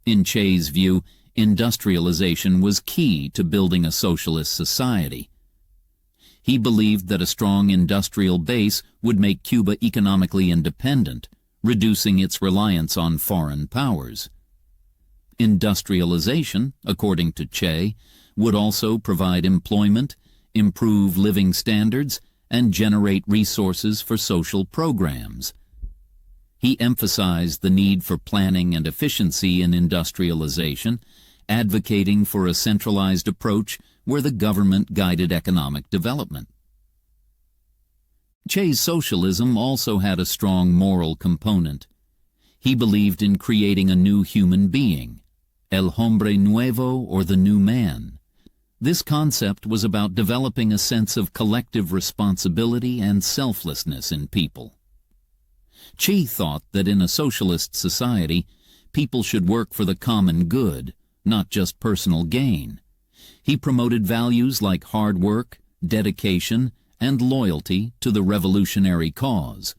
In Che's view, industrialization was key to building a socialist society. He believed that a strong industrial base would make Cuba economically independent, reducing its reliance on foreign powers. Industrialization, according to Che, would also provide employment, improve living standards, and generate resources for social programs. He emphasized the need for planning and efficiency in industrialization, advocating for a centralized approach where the government guided economic development. Che's socialism also had a strong moral component. He believed in creating a new human being, el hombre nuevo, or the new man. This concept was about developing a sense of collective responsibility and selflessness in people. Che thought that in a socialist society, people should work for the common good, not just personal gain. He promoted values like hard work, dedication, and loyalty to the revolutionary cause.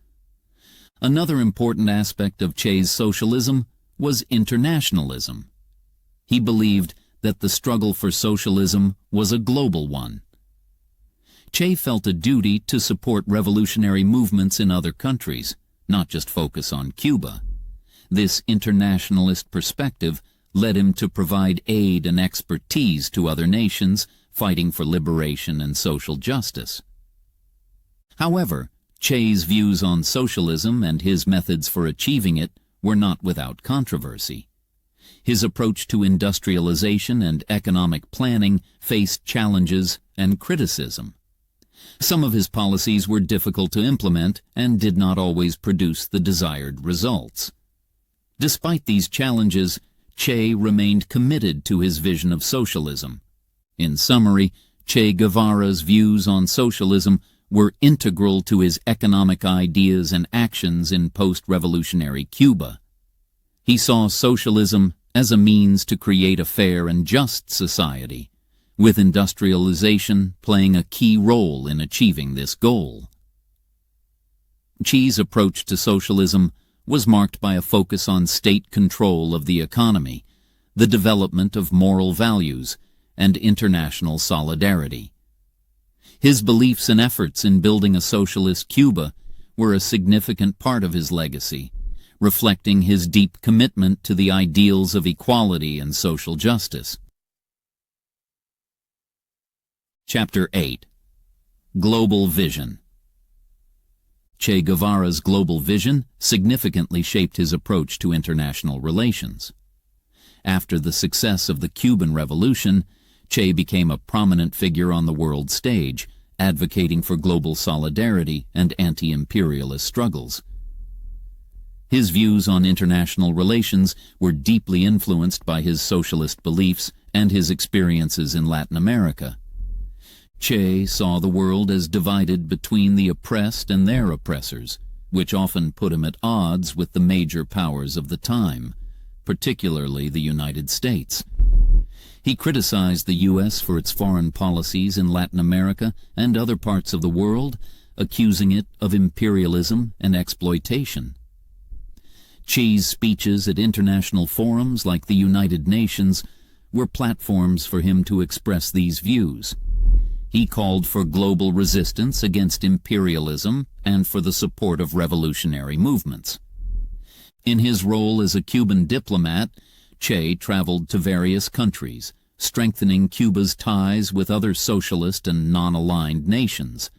Another important aspect of Che's socialism was internationalism. He believed that the struggle for socialism was a global one. Che felt a duty to support revolutionary movements in other countries, not just focus on Cuba. This internationalist perspective led him to provide aid and expertise to other nations fighting for liberation and social justice. However, Che's views on socialism and his methods for achieving it were not without controversy. His approach to industrialization and economic planning faced challenges and criticism. Some of his policies were difficult to implement and did not always produce the desired results. Despite these challenges, Che remained committed to his vision of socialism. In summary, Che Guevara's views on socialism were integral to his economic ideas and actions in post-revolutionary Cuba. He saw socialism as a means to create a fair and just society, with industrialization playing a key role in achieving this goal. Che's approach to socialism was marked by a focus on state control of the economy, the development of moral values, and international solidarity. His beliefs and efforts in building a socialist Cuba were a significant part of his legacy, reflecting his deep commitment to the ideals of equality and social justice. Chapter 8. Global Vision. Che Guevara's global vision significantly shaped his approach to international relations. After the success of the Cuban Revolution, Che became a prominent figure on the world stage, advocating for global solidarity and anti-imperialist struggles. His views on international relations were deeply influenced by his socialist beliefs and his experiences in Latin America. Che saw the world as divided between the oppressed and their oppressors, which often put him at odds with the major powers of the time, particularly the United States. He criticized the U.S. for its foreign policies in Latin America and other parts of the world, accusing it of imperialism and exploitation. Che's speeches at international forums like the United Nations were platforms for him to express these views. He called for global resistance against imperialism and for the support of revolutionary movements. In his role as a Cuban diplomat, Che traveled to various countries, strengthening Cuba's ties with other socialist and non-aligned nations.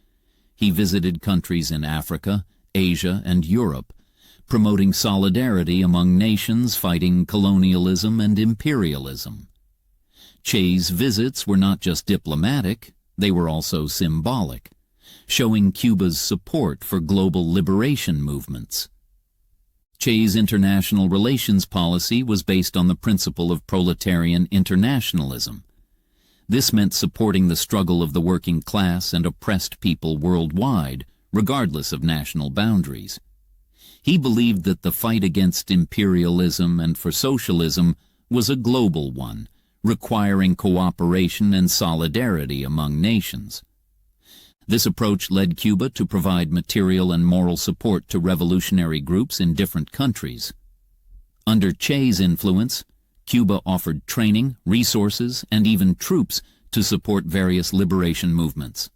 He visited countries in Africa, Asia, and Europe, promoting solidarity among nations fighting colonialism and imperialism. Che's visits were not just diplomatic, they were also symbolic, showing Cuba's support for global liberation movements. Che's international relations policy was based on the principle of proletarian internationalism. This meant supporting the struggle of the working class and oppressed people worldwide, regardless of national boundaries. He believed that the fight against imperialism and for socialism was a global one, requiring cooperation and solidarity among nations. This approach led Cuba to provide material and moral support to revolutionary groups in different countries. Under Che's influence, Cuba offered training, resources, and even troops to support various liberation movements.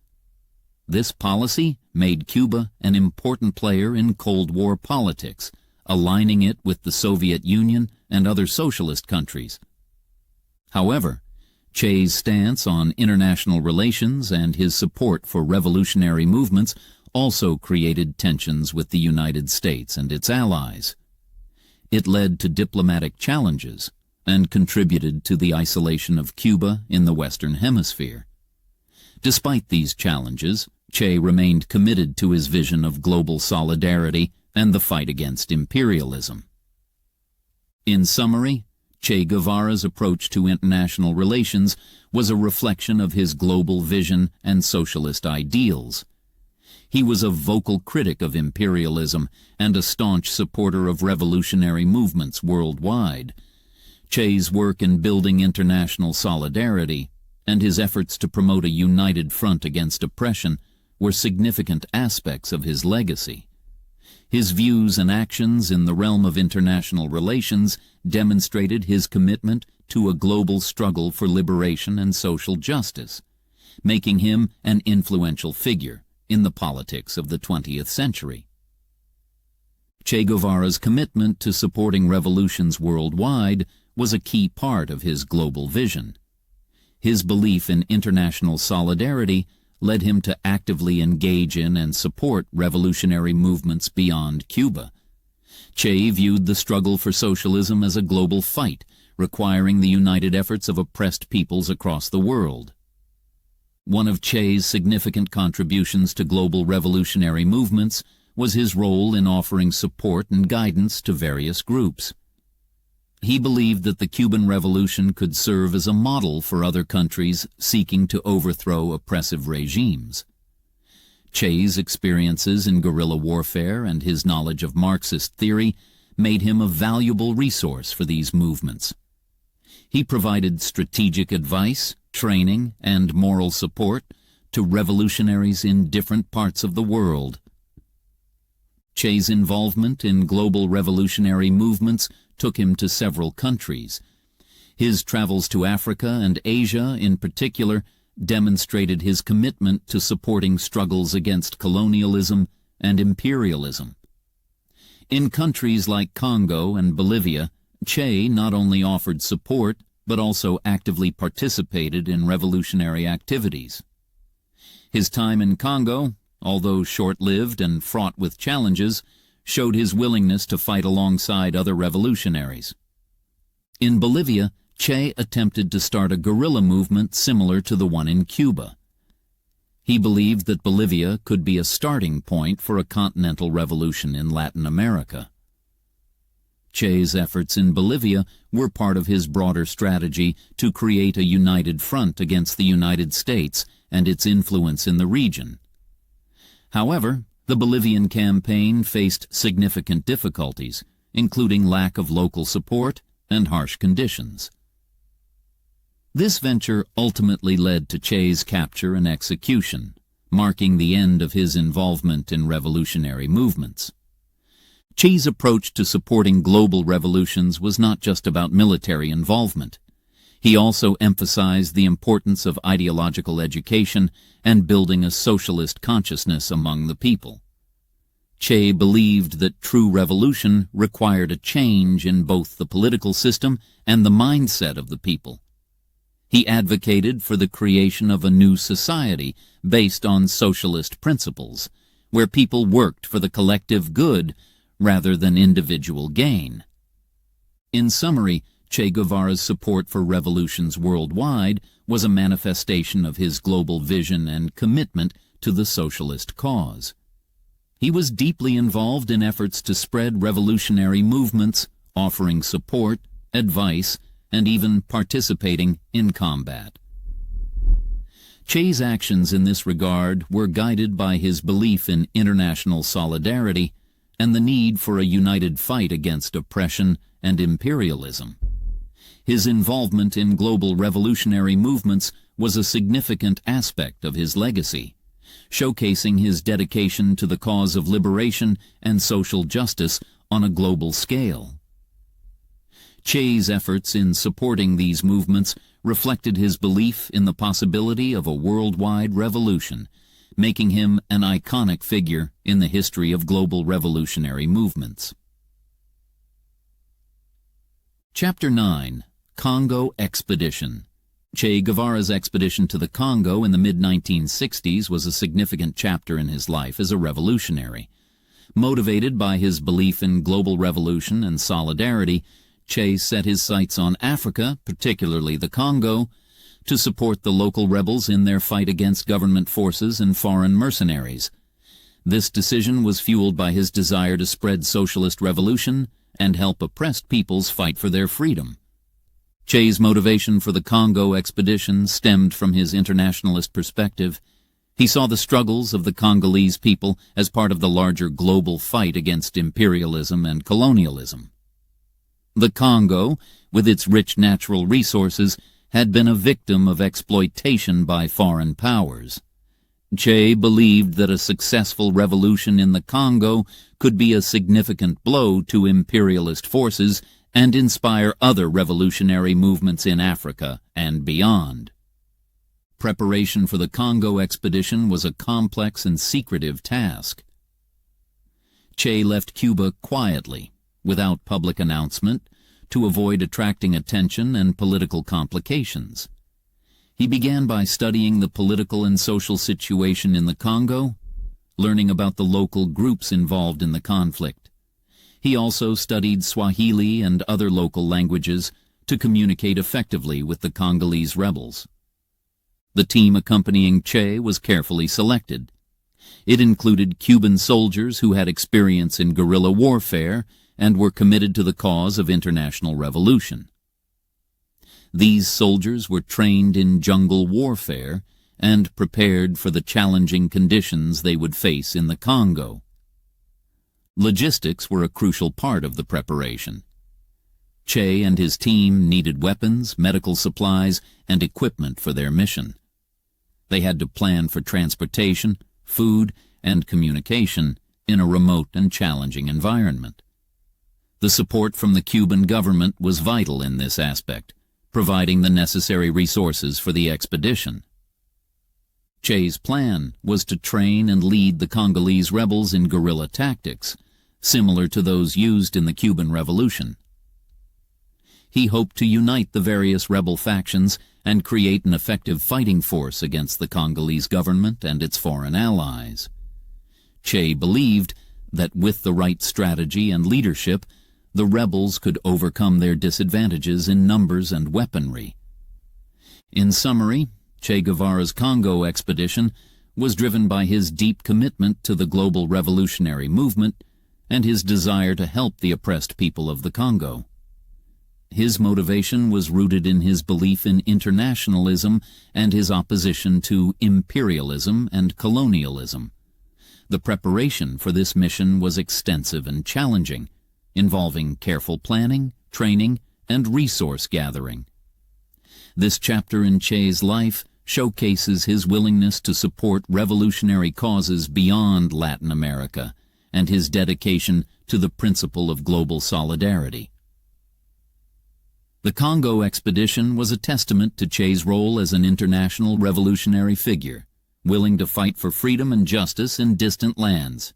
This policy made Cuba an important player in Cold War politics, aligning it with the Soviet Union and other socialist countries. However, Che's stance on international relations and his support for revolutionary movements also created tensions with the United States and its allies. It led to diplomatic challenges and contributed to the isolation of Cuba in the Western Hemisphere. Despite these challenges, Che remained committed to his vision of global solidarity and the fight against imperialism. In summary, Che Guevara's approach to international relations was a reflection of his global vision and socialist ideals. He was a vocal critic of imperialism and a staunch supporter of revolutionary movements worldwide. Che's work in building international solidarity and his efforts to promote a united front against oppression were significant aspects of his legacy. His views and actions in the realm of international relations demonstrated his commitment to a global struggle for liberation and social justice, making him an influential figure in the politics of the 20th century. Che Guevara's commitment to supporting revolutions worldwide was a key part of his global vision. His belief in international solidarity led him to actively engage in and support revolutionary movements beyond Cuba. Che viewed the struggle for socialism as a global fight, requiring the united efforts of oppressed peoples across the world. One of Che's significant contributions to global revolutionary movements was his role in offering support and guidance to various groups. He believed that the Cuban Revolution could serve as a model for other countries seeking to overthrow oppressive regimes. Che's experiences in guerrilla warfare and his knowledge of Marxist theory made him a valuable resource for these movements. He provided strategic advice, training, and moral support to revolutionaries in different parts of the world. Che's involvement in global revolutionary movements took him to several countries. His travels to Africa and Asia in particular demonstrated his commitment to supporting struggles against colonialism and imperialism. In countries like Congo and Bolivia, Che not only offered support but also actively participated in revolutionary activities. His time in Congo, although short-lived and fraught with challenges, showed his willingness to fight alongside other revolutionaries. In Bolivia, Che attempted to start a guerrilla movement similar to the one in Cuba. He believed that Bolivia could be a starting point for a continental revolution in Latin America. Che's efforts in Bolivia were part of his broader strategy to create a united front against the United States and its influence in the region. However, the Bolivian campaign faced significant difficulties, including lack of local support and harsh conditions. This venture ultimately led to Che's capture and execution, marking the end of his involvement in revolutionary movements. Che's approach to supporting global revolutions was not just about military involvement. He also emphasized the importance of ideological education and building a socialist consciousness among the people. Che believed that true revolution required a change in both the political system and the mindset of the people. He advocated for the creation of a new society based on socialist principles, where people worked for the collective good rather than individual gain. In summary, Che Guevara's support for revolutions worldwide was a manifestation of his global vision and commitment to the socialist cause. He was deeply involved in efforts to spread revolutionary movements, offering support, advice, and even participating in combat. Che's actions in this regard were guided by his belief in international solidarity and the need for a united fight against oppression and imperialism. His involvement in global revolutionary movements was a significant aspect of his legacy, showcasing his dedication to the cause of liberation and social justice on a global scale. Che's efforts in supporting these movements reflected his belief in the possibility of a worldwide revolution, making him an iconic figure in the history of global revolutionary movements. Chapter 9. Congo Expedition. Che Guevara's expedition to the Congo in the mid-1960s was a significant chapter in his life as a revolutionary. Motivated by his belief in global revolution and solidarity, Che set his sights on Africa, particularly the Congo, to support the local rebels in their fight against government forces and foreign mercenaries. This decision was fueled by his desire to spread socialist revolution and help oppressed peoples fight for their freedom. Che's motivation for the Congo expedition stemmed from his internationalist perspective. He saw the struggles of the Congolese people as part of the larger global fight against imperialism and colonialism. The Congo, with its rich natural resources, had been a victim of exploitation by foreign powers. Che believed that a successful revolution in the Congo could be a significant blow to imperialist forces and inspire other revolutionary movements in Africa and beyond. Preparation for the Congo expedition was a complex and secretive task. Che left Cuba quietly, without public announcement, to avoid attracting attention and political complications. He began by studying the political and social situation in the Congo, learning about the local groups involved in the conflict. He also studied Swahili and other local languages to communicate effectively with the Congolese rebels. The team accompanying Che was carefully selected. It included Cuban soldiers who had experience in guerrilla warfare and were committed to the cause of international revolution. These soldiers were trained in jungle warfare and prepared for the challenging conditions they would face in the Congo. Logistics were a crucial part of the preparation. Che and his team needed weapons, medical supplies, and equipment for their mission. They had to plan for transportation, food, and communication in a remote and challenging environment. The support from the Cuban government was vital in this aspect, providing the necessary resources for the expedition. Che's plan was to train and lead the Congolese rebels in guerrilla tactics, similar to those used in the Cuban Revolution. He hoped to unite the various rebel factions and create an effective fighting force against the Congolese government and its foreign allies. Che believed that with the right strategy and leadership, the rebels could overcome their disadvantages in numbers and weaponry. In summary, Che Guevara's Congo expedition was driven by his deep commitment to the global revolutionary movement and his desire to help the oppressed people of the Congo. His motivation was rooted in his belief in internationalism and his opposition to imperialism and colonialism. The preparation for this mission was extensive and challenging, involving careful planning, training, and resource gathering. This chapter in Che's life showcases his willingness to support revolutionary causes beyond Latin America and his dedication to the principle of global solidarity. The Congo expedition was a testament to Che's role as an international revolutionary figure, willing to fight for freedom and justice in distant lands.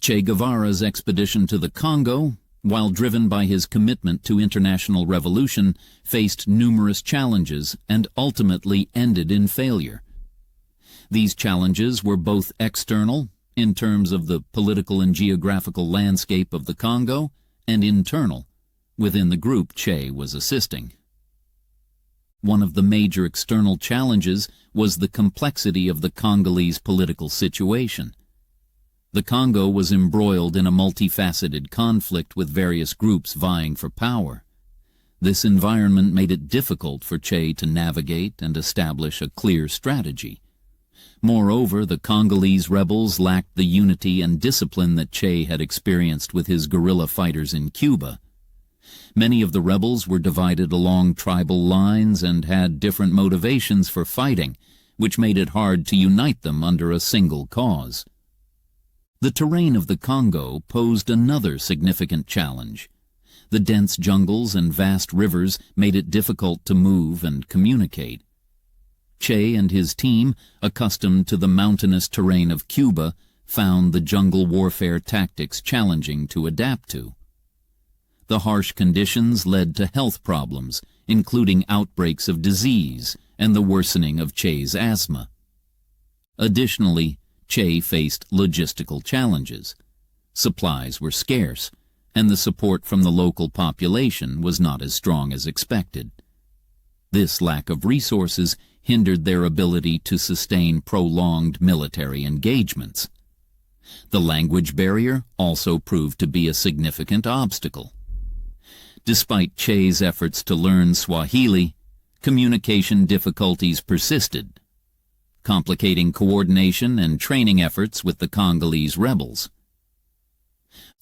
Che Guevara's expedition to the Congo, while driven by his commitment to international revolution, faced numerous challenges and ultimately ended in failure. These challenges were both external, in terms of the political and geographical landscape of the Congo, and internal, within the group Che was assisting. One of the major external challenges was the complexity of the Congolese political situation. The Congo was embroiled in a multifaceted conflict with various groups vying for power. This environment made it difficult for Che to navigate and establish a clear strategy. Moreover, the Congolese rebels lacked the unity and discipline that Che had experienced with his guerrilla fighters in Cuba. Many of the rebels were divided along tribal lines and had different motivations for fighting, which made it hard to unite them under a single cause. The terrain of the Congo posed another significant challenge. The dense jungles and vast rivers made it difficult to move and communicate. Che and his team, accustomed to the mountainous terrain of Cuba, found the jungle warfare tactics challenging to adapt to. The harsh conditions led to health problems, including outbreaks of disease and the worsening of Che's asthma. Additionally, Che faced logistical challenges. Supplies were scarce, and the support from the local population was not as strong as expected. This lack of resources hindered their ability to sustain prolonged military engagements. The language barrier also proved to be a significant obstacle. Despite Che's efforts to learn Swahili, communication difficulties persisted, complicating coordination and training efforts with the Congolese rebels.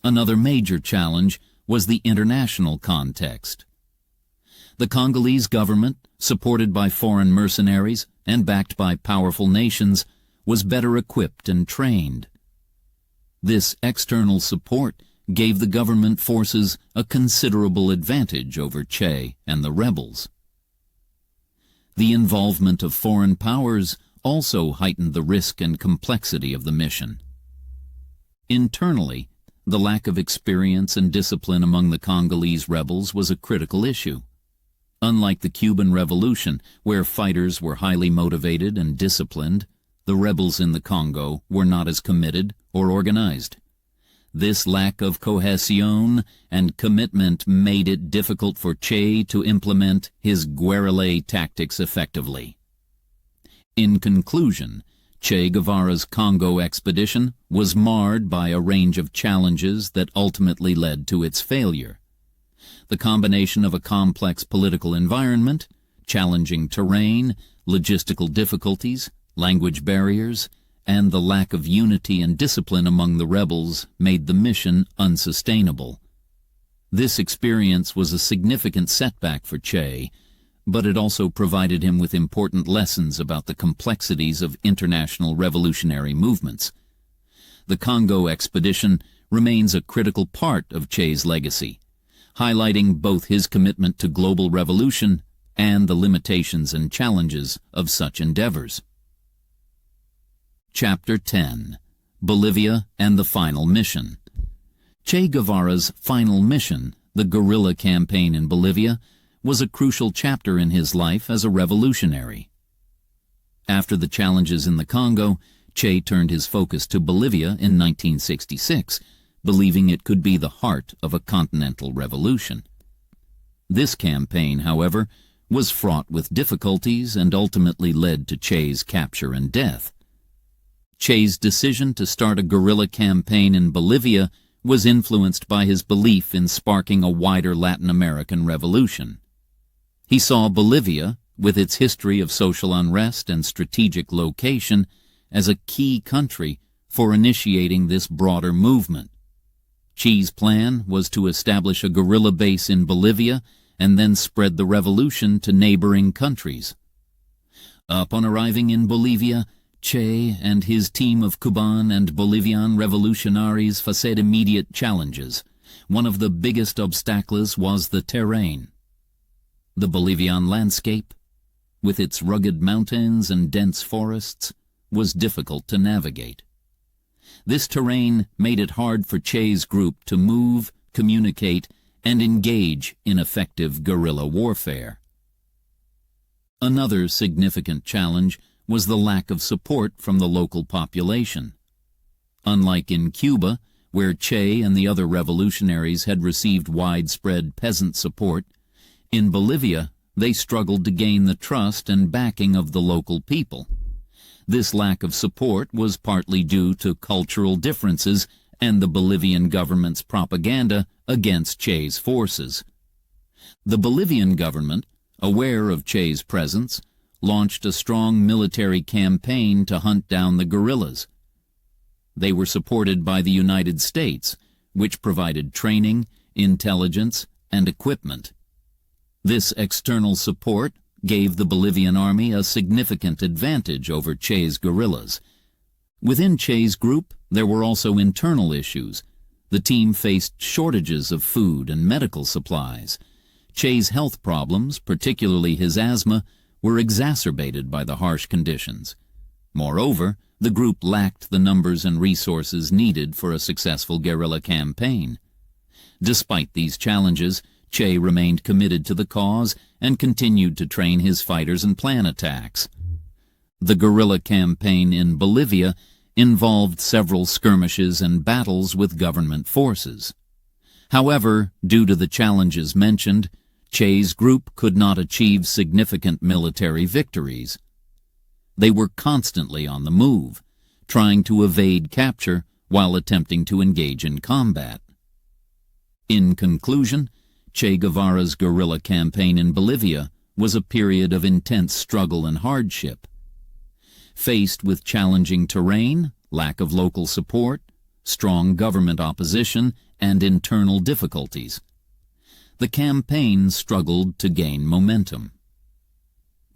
Another major challenge was the international context. The Congolese government, supported by foreign mercenaries and backed by powerful nations, was better equipped and trained. This external support gave the government forces a considerable advantage over Che and the rebels. The involvement of foreign powers also heightened the risk and complexity of the mission. Internally, the lack of experience and discipline among the Congolese rebels was a critical issue. Unlike the Cuban Revolution, where fighters were highly motivated and disciplined, the rebels in the Congo were not as committed or organized. This lack of cohesion and commitment made it difficult for Che to implement his guerrilla tactics effectively. In conclusion, Che Guevara's Congo expedition was marred by a range of challenges that ultimately led to its failure. The combination of a complex political environment, challenging terrain, logistical difficulties, language barriers, and the lack of unity and discipline among the rebels made the mission unsustainable. This experience was a significant setback for Che, but it also provided him with important lessons about the complexities of international revolutionary movements. The Congo expedition remains a critical part of Che's legacy, highlighting both his commitment to global revolution and the limitations and challenges of such endeavors. Chapter 10. Bolivia and the Final Mission. Che Guevara's final mission, the guerrilla campaign in Bolivia, was a crucial chapter in his life as a revolutionary. After the challenges in the Congo, Che turned his focus to Bolivia in 1966, believing it could be the heart of a continental revolution. This campaign, however, was fraught with difficulties and ultimately led to Che's capture and death. Che's decision to start a guerrilla campaign in Bolivia was influenced by his belief in sparking a wider Latin American revolution. He saw Bolivia, with its history of social unrest and strategic location, as a key country for initiating this broader movement. Che's plan was to establish a guerrilla base in Bolivia and then spread the revolution to neighboring countries. Upon arriving in Bolivia, Che and his team of Cuban and Bolivian revolutionaries faced immediate challenges. One of the biggest obstacles was the terrain. The Bolivian landscape, with its rugged mountains and dense forests, was difficult to navigate. This terrain made it hard for Che's group to move, communicate, and engage in effective guerrilla warfare. Another significant challenge was the lack of support from the local population. Unlike in Cuba, where Che and the other revolutionaries had received widespread peasant support, in Bolivia they struggled to gain the trust and backing of the local people. This lack of support was partly due to cultural differences and the Bolivian government's propaganda against Che's forces. The Bolivian government, aware of Che's presence, launched a strong military campaign to hunt down the guerrillas. They were supported by the United States, which provided training, intelligence, and equipment. This external support gave the Bolivian army a significant advantage over Che's guerrillas. Within Che's group, there were also internal issues. The team faced shortages of food and medical supplies. Che's health problems, particularly his asthma, were exacerbated by the harsh conditions. Moreover, the group lacked the numbers and resources needed for a successful guerrilla campaign. Despite these challenges, Che remained committed to the cause and continued to train his fighters and plan attacks. The guerrilla campaign in Bolivia involved several skirmishes and battles with government forces. However, due to the challenges mentioned, Che's group could not achieve significant military victories. They were constantly on the move, trying to evade capture while attempting to engage in combat. In conclusion, Che Guevara's guerrilla campaign in Bolivia was a period of intense struggle and hardship. Faced with challenging terrain, lack of local support, strong government opposition, and internal difficulties, the campaign struggled to gain momentum.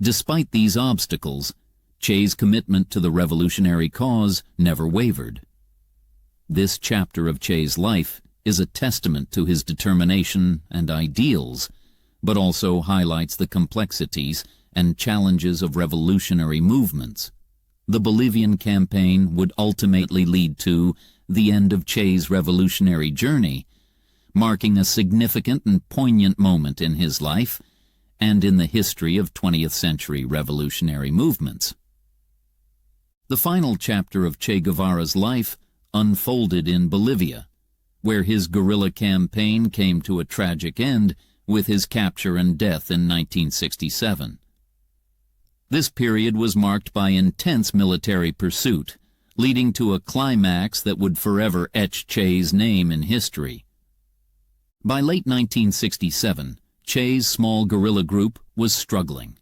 Despite these obstacles, Che's commitment to the revolutionary cause never wavered. This chapter of Che's life is a testament to his determination and ideals, but also highlights the complexities and challenges of revolutionary movements. The Bolivian campaign would ultimately lead to the end of Che's revolutionary journey, marking a significant and poignant moment in his life and in the history of 20th century revolutionary movements. The final chapter of Che Guevara's life unfolded in Bolivia, where his guerrilla campaign came to a tragic end with his capture and death in 1967. This period was marked by intense military pursuit, leading to a climax that would forever etch Che's name in history. By late 1967, Che's small guerrilla group was struggling.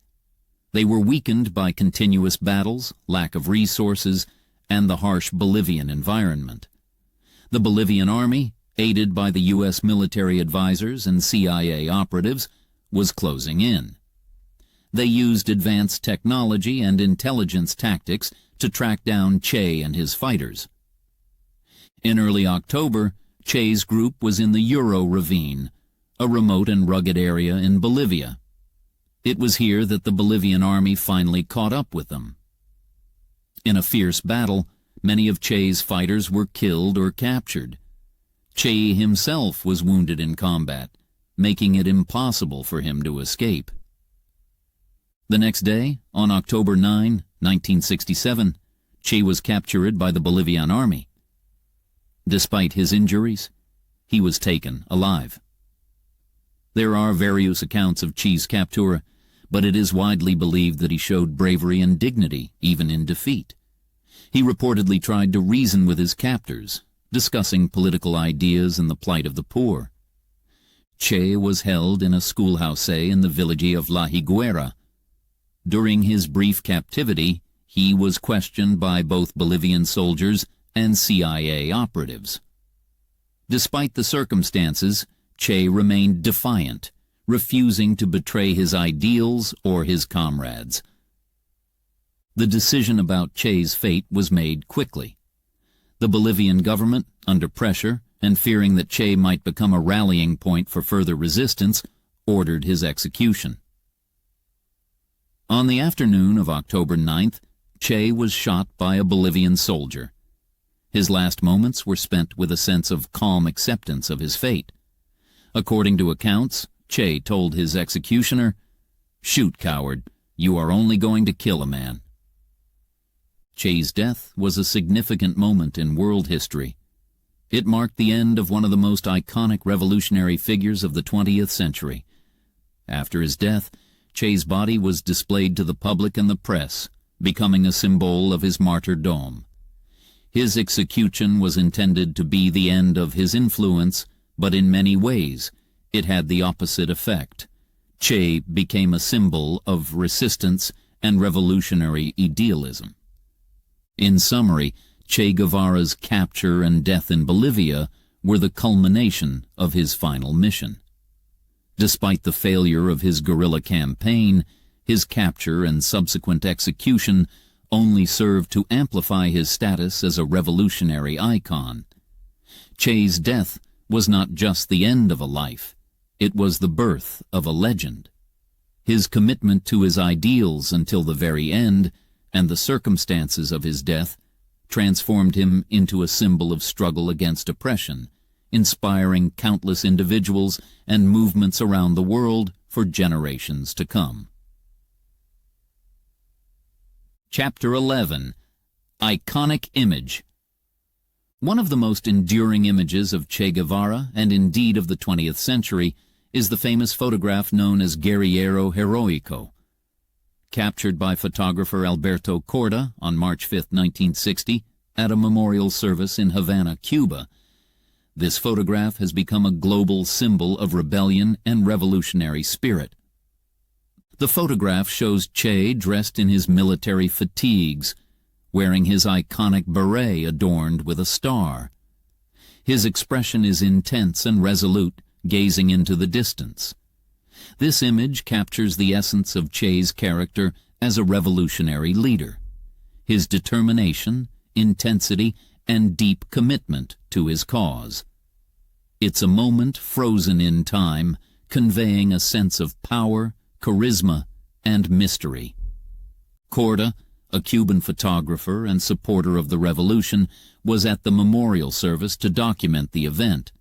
They were weakened by continuous battles, lack of resources, and the harsh Bolivian environment. The Bolivian army, aided by the U.S. military advisors and CIA operatives, was closing in. They used advanced technology and intelligence tactics to track down Che and his fighters. In early October, Che's group was in the Uro Ravine, a remote and rugged area in Bolivia. It was here that the Bolivian army finally caught up with them. In a fierce battle, many of Che's fighters were killed or captured. Che himself was wounded in combat, making it impossible for him to escape. The next day, on October 9, 1967, Che was captured by the Bolivian army. Despite his injuries, he was taken alive. There are various accounts of Che's capture, but it is widely believed that he showed bravery and dignity even in defeat. He reportedly tried to reason with his captors, discussing political ideas and the plight of the poor. Che was held in a schoolhouse in the village of La Higuera. During his brief captivity, he was questioned by both Bolivian soldiers and CIA operatives. Despite the circumstances, Che remained defiant, refusing to betray his ideals or his comrades. The decision about Che's fate was made quickly. The Bolivian government, under pressure and fearing that Che might become a rallying point for further resistance, ordered his execution. On the afternoon of October 9th, Che was shot by a Bolivian soldier. His last moments were spent with a sense of calm acceptance of his fate. According to accounts, Che told his executioner, "Shoot, coward, you are only going to kill a man." Che's death was a significant moment in world history. It marked the end of one of the most iconic revolutionary figures of the 20th century. After his death, Che's body was displayed to the public and the press, becoming a symbol of his martyrdom. His execution was intended to be the end of his influence, but in many ways, it had the opposite effect. Che became a symbol of resistance and revolutionary idealism. In summary, Che Guevara's capture and death in Bolivia were the culmination of his final mission. Despite the failure of his guerrilla campaign, his capture and subsequent execution only served to amplify his status as a revolutionary icon. Che's death was not just the end of a life, it was the birth of a legend. His commitment to his ideals until the very end, and the circumstances of his death, transformed him into a symbol of struggle against oppression, inspiring countless individuals and movements around the world for generations to come. Chapter 11. Iconic Image. One of the most enduring images of Che Guevara, and indeed of the 20th century, is the famous photograph known as Guerrillero Heroico. Captured by photographer Alberto Corda on March 5, 1960, at a memorial service in Havana, Cuba, this photograph has become a global symbol of rebellion and revolutionary spirit. The photograph shows Che dressed in his military fatigues, wearing his iconic beret adorned with a star. His expression is intense and resolute, gazing into the distance. This image captures the essence of Che's character as a revolutionary leader, his determination, intensity, and deep commitment to his cause. It's a moment frozen in time, conveying a sense of power, charisma, and mystery. Corda, a Cuban photographer and supporter of the revolution, was at the memorial service to document the event.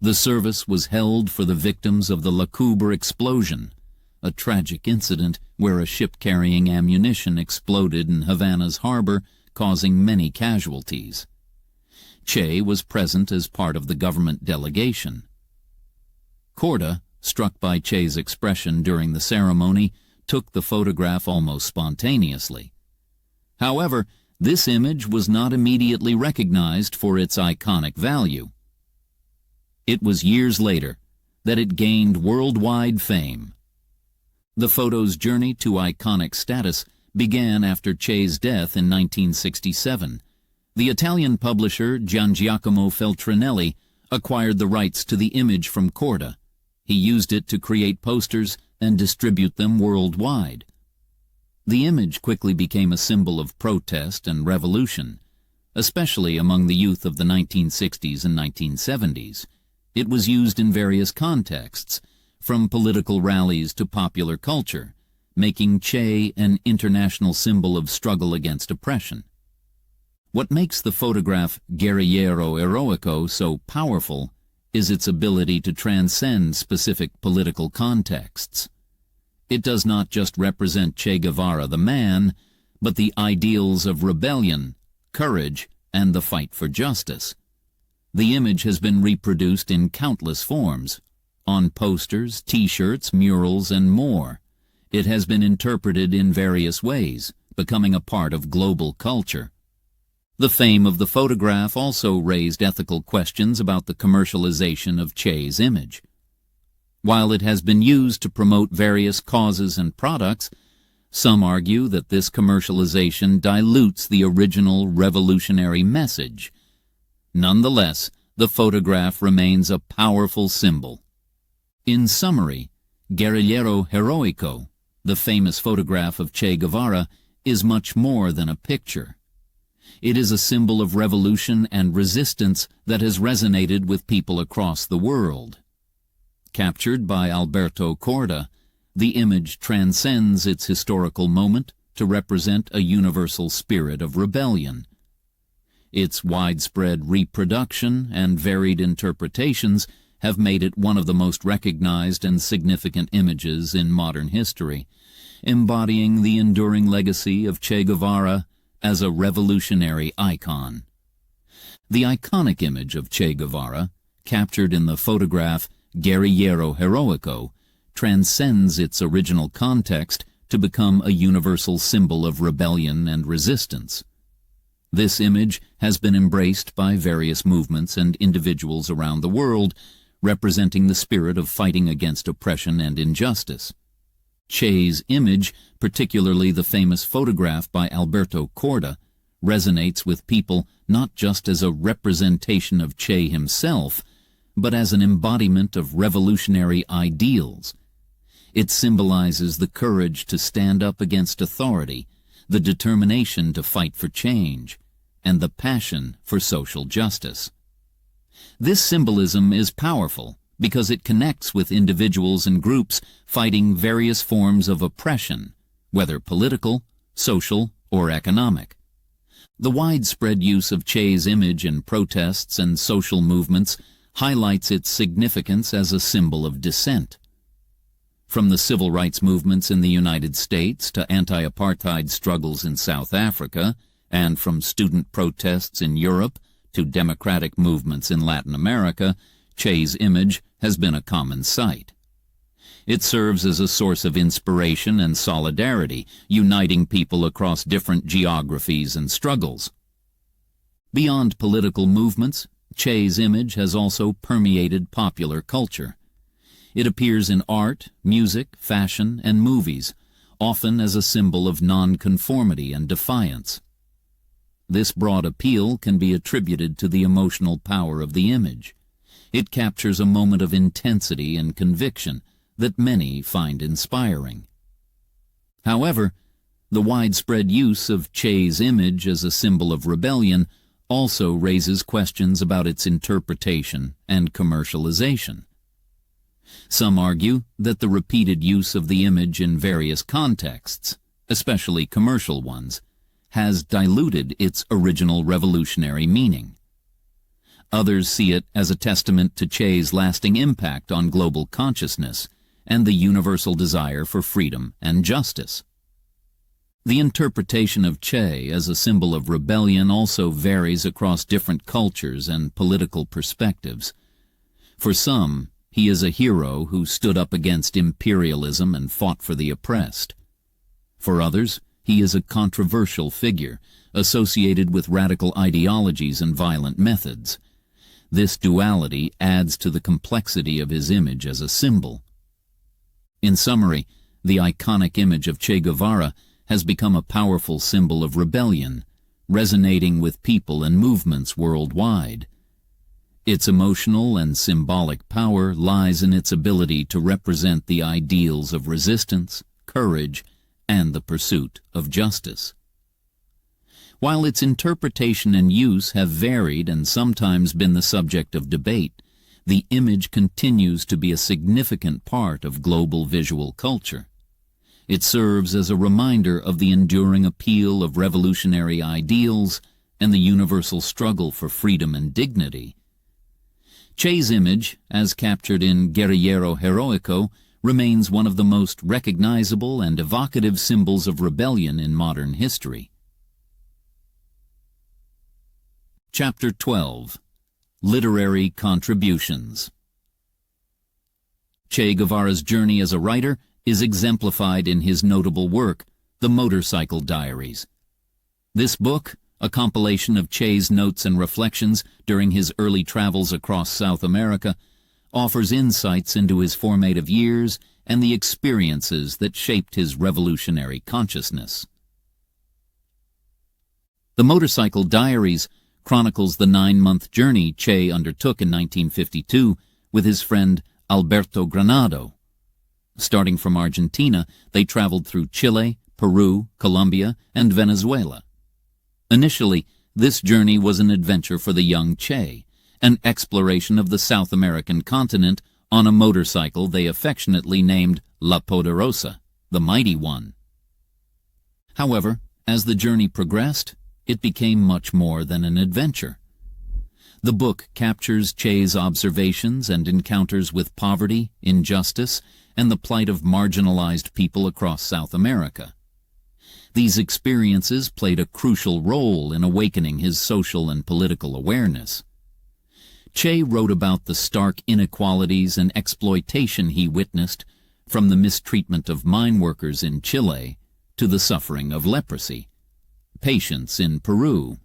The service was held for the victims of the La Coubre explosion, a tragic incident where a ship carrying ammunition exploded in Havana's harbor, causing many casualties. Che was present as part of the government delegation. Corda, struck by Che's expression during the ceremony, took the photograph almost spontaneously. However, this image was not immediately recognized for its iconic value. It was years later that it gained worldwide fame. The photo's journey to iconic status began after Che's death in 1967. The Italian publisher Giangiacomo Feltrinelli acquired the rights to the image from Corda. He used it to create posters and distribute them worldwide. The image quickly became a symbol of protest and revolution, especially among the youth of the 1960s and 1970s. It was used in various contexts, from political rallies to popular culture, making Che an international symbol of struggle against oppression. What makes the photograph Guerriero Heroico so powerful is its ability to transcend specific political contexts. It does not just represent Che Guevara the man, but the ideals of rebellion, courage, and the fight for justice. The image has been reproduced in countless forms, on posters, T-shirts, murals, and more. It has been interpreted in various ways, becoming a part of global culture. The fame of the photograph also raised ethical questions about the commercialization of Che's image. While it has been used to promote various causes and products, some argue that this commercialization dilutes the original revolutionary message. Nonetheless, the photograph remains a powerful symbol. In summary, Guerriero Heroico, the famous photograph of Che Guevara, is much more than a picture. It is a symbol of revolution and resistance that has resonated with people across the world. Captured by Alberto Corda, the image transcends its historical moment to represent a universal spirit of rebellion. Its widespread reproduction and varied interpretations have made it one of the most recognized and significant images in modern history, embodying the enduring legacy of Che Guevara as a revolutionary icon. The iconic image of Che Guevara, captured in the photograph Guerriero Heroico, transcends its original context to become a universal symbol of rebellion and resistance. This image has been embraced by various movements and individuals around the world, representing the spirit of fighting against oppression and injustice. Che's image, particularly the famous photograph by Alberto Corda, resonates with people not just as a representation of Che himself, but as an embodiment of revolutionary ideals. It symbolizes the courage to stand up against authority, the determination to fight for change, and the passion for social justice. This symbolism is powerful because it connects with individuals and groups fighting various forms of oppression, whether political, social, or economic. The widespread use of Che's image in protests and social movements highlights its significance as a symbol of dissent. From the civil rights movements in the United States to anti-apartheid struggles in South Africa, and from student protests in Europe to democratic movements in Latin America, Che's image has been a common sight. It serves as a source of inspiration and solidarity, uniting people across different geographies and struggles. Beyond political movements, Che's image has also permeated popular culture. It appears in art, music, fashion, and movies, often as a symbol of nonconformity and defiance. This broad appeal can be attributed to the emotional power of the image. It captures a moment of intensity and conviction that many find inspiring. However, the widespread use of Che's image as a symbol of rebellion also raises questions about its interpretation and commercialization. Some argue that the repeated use of the image in various contexts, especially commercial ones, has diluted its original revolutionary meaning. Others see it as a testament to Che's lasting impact on global consciousness and the universal desire for freedom and justice. The interpretation of Che as a symbol of rebellion also varies across different cultures and political perspectives. For some, he is a hero who stood up against imperialism and fought for the oppressed. For others, he is a controversial figure, associated with radical ideologies and violent methods. This duality adds to the complexity of his image as a symbol. In summary, the iconic image of Che Guevara has become a powerful symbol of rebellion, resonating with people and movements worldwide. Its emotional and symbolic power lies in its ability to represent the ideals of resistance, courage, and the pursuit of justice. While its interpretation and use have varied and sometimes been the subject of debate, the image continues to be a significant part of global visual culture. It serves as a reminder of the enduring appeal of revolutionary ideals and the universal struggle for freedom and dignity. Che's image, as captured in Guerrillero Heroico, remains one of the most recognizable and evocative symbols of rebellion in modern history. Chapter 12. Literary Contributions. Che Guevara's journey as a writer is exemplified in his notable work, The Motorcycle Diaries. This book, a compilation of Che's notes and reflections during his early travels across South America, offers insights into his formative years and the experiences that shaped his revolutionary consciousness. The Motorcycle Diaries chronicles the 9-month journey Che undertook in 1952 with his friend Alberto Granado. Starting from Argentina, they traveled through Chile, Peru, Colombia, and Venezuela. Initially, this journey was an adventure for the young Che, an exploration of the South American continent on a motorcycle they affectionately named La Poderosa, the Mighty One. However, as the journey progressed, it became much more than an adventure. The book captures Che's observations and encounters with poverty, injustice, and the plight of marginalized people across South America. These experiences played a crucial role in awakening his social and political awareness. Che wrote about the stark inequalities and exploitation he witnessed, from the mistreatment of mine workers in Chile to the suffering of leprosy, patients in Peru.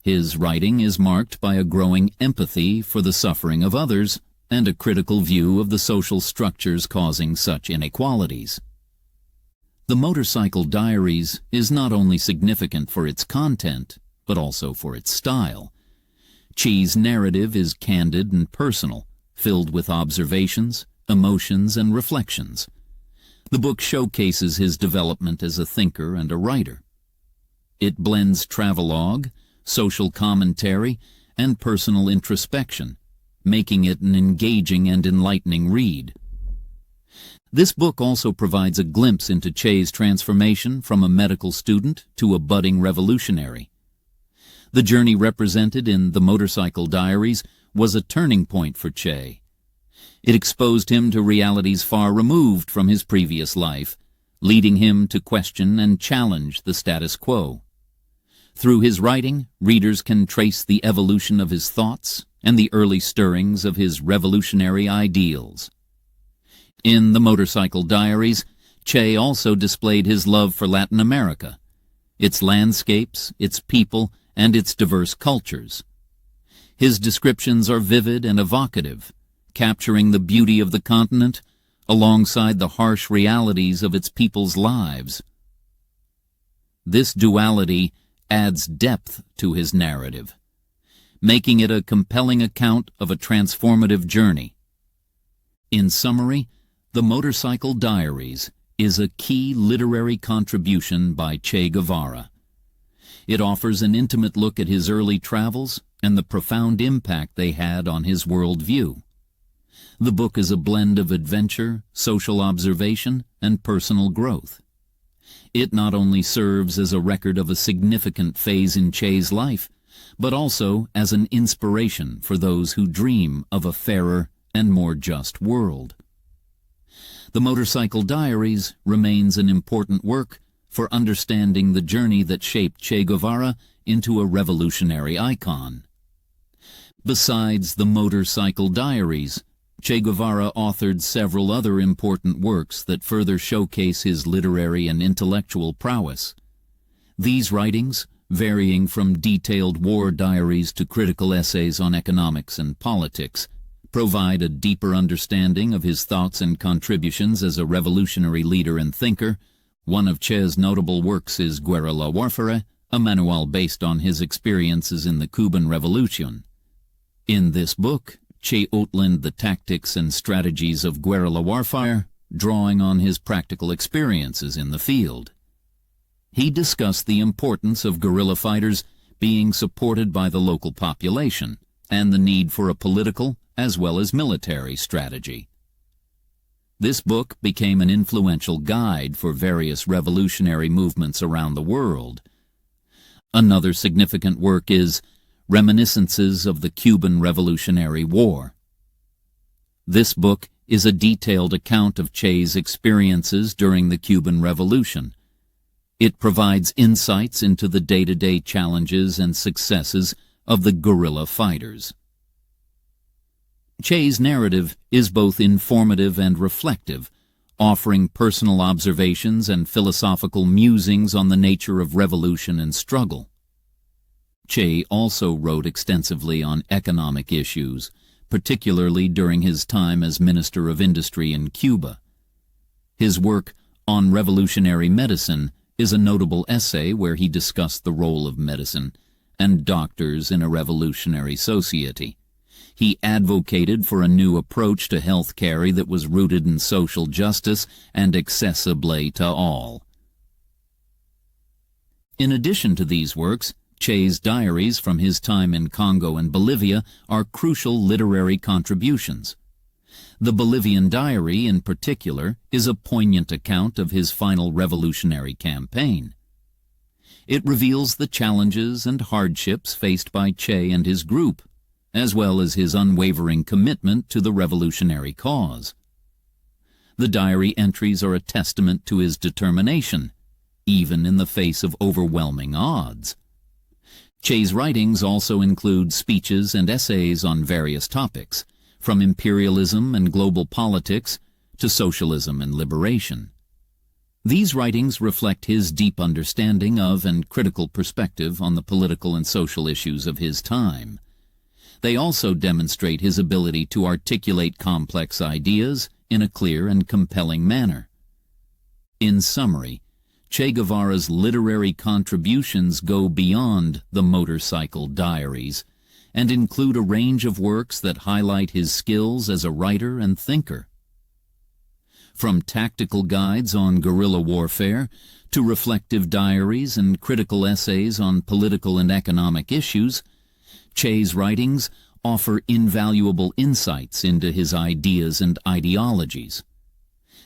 His writing is marked by a growing empathy for the suffering of others and a critical view of the social structures causing such inequalities. The Motorcycle Diaries is not only significant for its content, but also for its style. Che's narrative is candid and personal, filled with observations, emotions, and reflections. The book showcases his development as a thinker and a writer. It blends travelogue, social commentary, and personal introspection, making it an engaging and enlightening read. This book also provides a glimpse into Che's transformation from a medical student to a budding revolutionary. The journey represented in The Motorcycle Diaries was a turning point for Che. It exposed him to realities far removed from his previous life, leading him to question and challenge the status quo. Through his writing, readers can trace the evolution of his thoughts and the early stirrings of his revolutionary ideals. In The Motorcycle Diaries, Che also displayed his love for Latin America, its landscapes, its people, and its diverse cultures. His descriptions are vivid and evocative, capturing the beauty of the continent alongside the harsh realities of its people's lives. This duality adds depth to his narrative, making it a compelling account of a transformative journey. In summary, The Motorcycle Diaries is a key literary contribution by Che Guevara. It offers an intimate look at his early travels and the profound impact they had on his worldview. The book is a blend of adventure, social observation, and personal growth. It not only serves as a record of a significant phase in Che's life, but also as an inspiration for those who dream of a fairer and more just world. The Motorcycle Diaries remains an important work for understanding the journey that shaped Che Guevara into a revolutionary icon. Besides The Motorcycle Diaries, Che Guevara authored several other important works that further showcase his literary and intellectual prowess. These writings, varying from detailed war diaries to critical essays on economics and politics, provide a deeper understanding of his thoughts and contributions as a revolutionary leader and thinker. One of Che's notable works is Guerrilla Warfare, a manual based on his experiences in the Cuban Revolution. In this book, Che outlined the tactics and strategies of guerrilla warfare, drawing on his practical experiences in the field. He discussed the importance of guerrilla fighters being supported by the local population and the need for a political as well as military strategy. This book became an influential guide for various revolutionary movements around the world. Another significant work is Reminiscences of the Cuban Revolutionary War. This book is a detailed account of Che's experiences during the Cuban Revolution. It provides insights into the day-to-day challenges and successes of the guerrilla fighters. Che's narrative is both informative and reflective, offering personal observations and philosophical musings on the nature of revolution and struggle. Che also wrote extensively on economic issues, particularly during his time as Minister of Industry in Cuba. His work on revolutionary medicine is a notable essay where he discussed the role of medicine and doctors in a revolutionary society. He advocated for a new approach to health care that was rooted in social justice and accessible to all. In addition to these works, Che's diaries from his time in Congo and Bolivia are crucial literary contributions. The Bolivian diary, in particular, is a poignant account of his final revolutionary campaign. It reveals the challenges and hardships faced by Che and his group, as well as his unwavering commitment to the revolutionary cause. The diary entries are a testament to his determination, even in the face of overwhelming odds. Che's writings also include speeches and essays on various topics, from imperialism and global politics to socialism and liberation. These writings reflect his deep understanding of and critical perspective on the political and social issues of his time. They also demonstrate his ability to articulate complex ideas in a clear and compelling manner. In summary, Che Guevara's literary contributions go beyond The Motorcycle Diaries and include a range of works that highlight his skills as a writer and thinker. From tactical guides on guerrilla warfare to reflective diaries and critical essays on political and economic issues, Che's writings offer invaluable insights into his ideas and ideologies.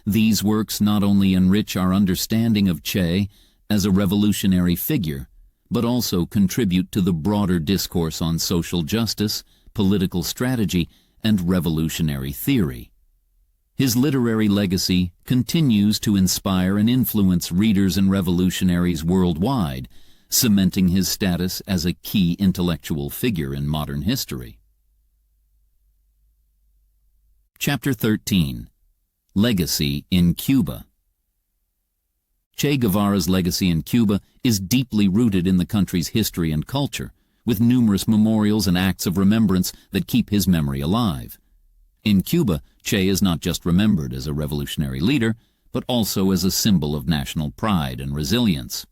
These works not only enrich our understanding of Che as a revolutionary figure, but also contribute to the broader discourse on social justice, political strategy, and revolutionary theory. His literary legacy continues to inspire and influence readers and revolutionaries worldwide, cementing his status as a key intellectual figure in modern history. Chapter 13. Legacy in Cuba. Che Guevara's legacy in Cuba is deeply rooted in the country's history and culture, with numerous memorials and acts of remembrance that keep his memory alive. In Cuba, Che is not just remembered as a revolutionary leader, but also as a symbol of national pride and resilience.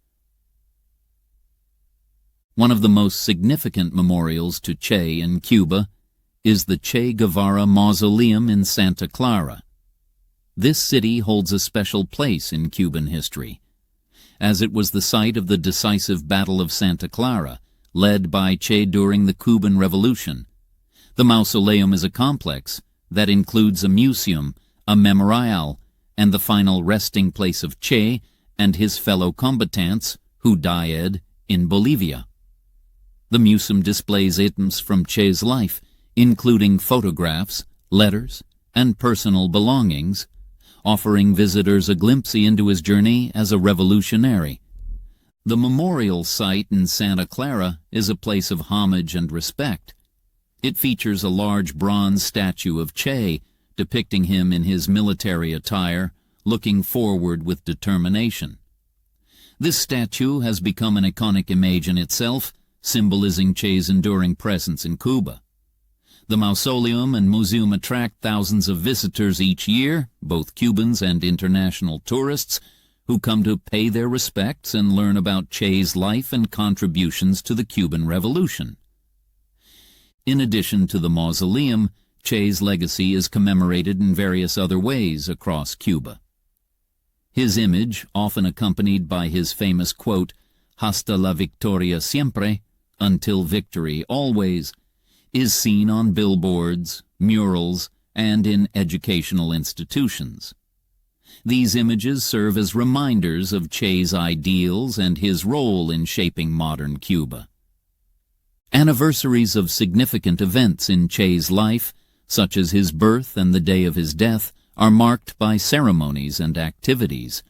One of the most significant memorials to Che in Cuba is the Che Guevara Mausoleum in Santa Clara. This city holds a special place in Cuban history, as it was the site of the decisive Battle of Santa Clara, led by Che during the Cuban Revolution. The mausoleum is a complex that includes a museum, a memorial, and the final resting place of Che and his fellow combatants who died in Bolivia. The museum displays items from Che's life, including photographs, letters, and personal belongings, offering visitors a glimpse into his journey as a revolutionary. The memorial site in Santa Clara is a place of homage and respect. It features a large bronze statue of Che, depicting him in his military attire, looking forward with determination. This statue has become an iconic image in itself, symbolizing Che's enduring presence in Cuba. The mausoleum and museum attract thousands of visitors each year, both Cubans and international tourists, who come to pay their respects and learn about Che's life and contributions to the Cuban Revolution. In addition to the mausoleum, Che's legacy is commemorated in various other ways across Cuba. His image, often accompanied by his famous quote, "Hasta la victoria siempre," until victory always, is seen on billboards, murals, and in educational institutions. These images serve as reminders of Che's ideals and his role in shaping modern Cuba. Anniversaries of significant events in Che's life, such as his birth and the day of his death, are marked by ceremonies and activities.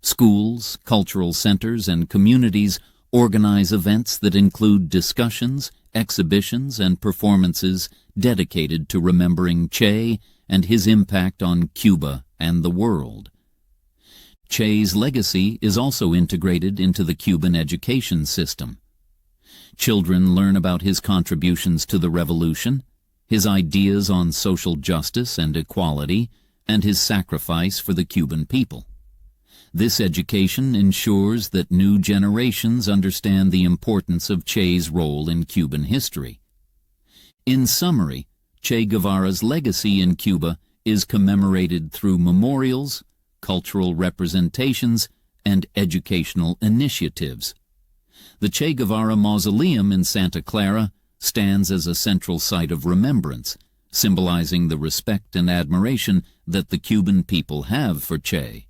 Schools, cultural centers, and communities organize events that include discussions, exhibitions, and performances dedicated to remembering Che and his impact on Cuba and the world. Che's legacy is also integrated into the Cuban education system. Children learn about his contributions to the revolution, his ideas on social justice and equality, and his sacrifice for the Cuban people. This education ensures that new generations understand the importance of Che's role in Cuban history. In summary, Che Guevara's legacy in Cuba is commemorated through memorials, cultural representations, and educational initiatives. The Che Guevara Mausoleum in Santa Clara stands as a central site of remembrance, symbolizing the respect and admiration that the Cuban people have for Che.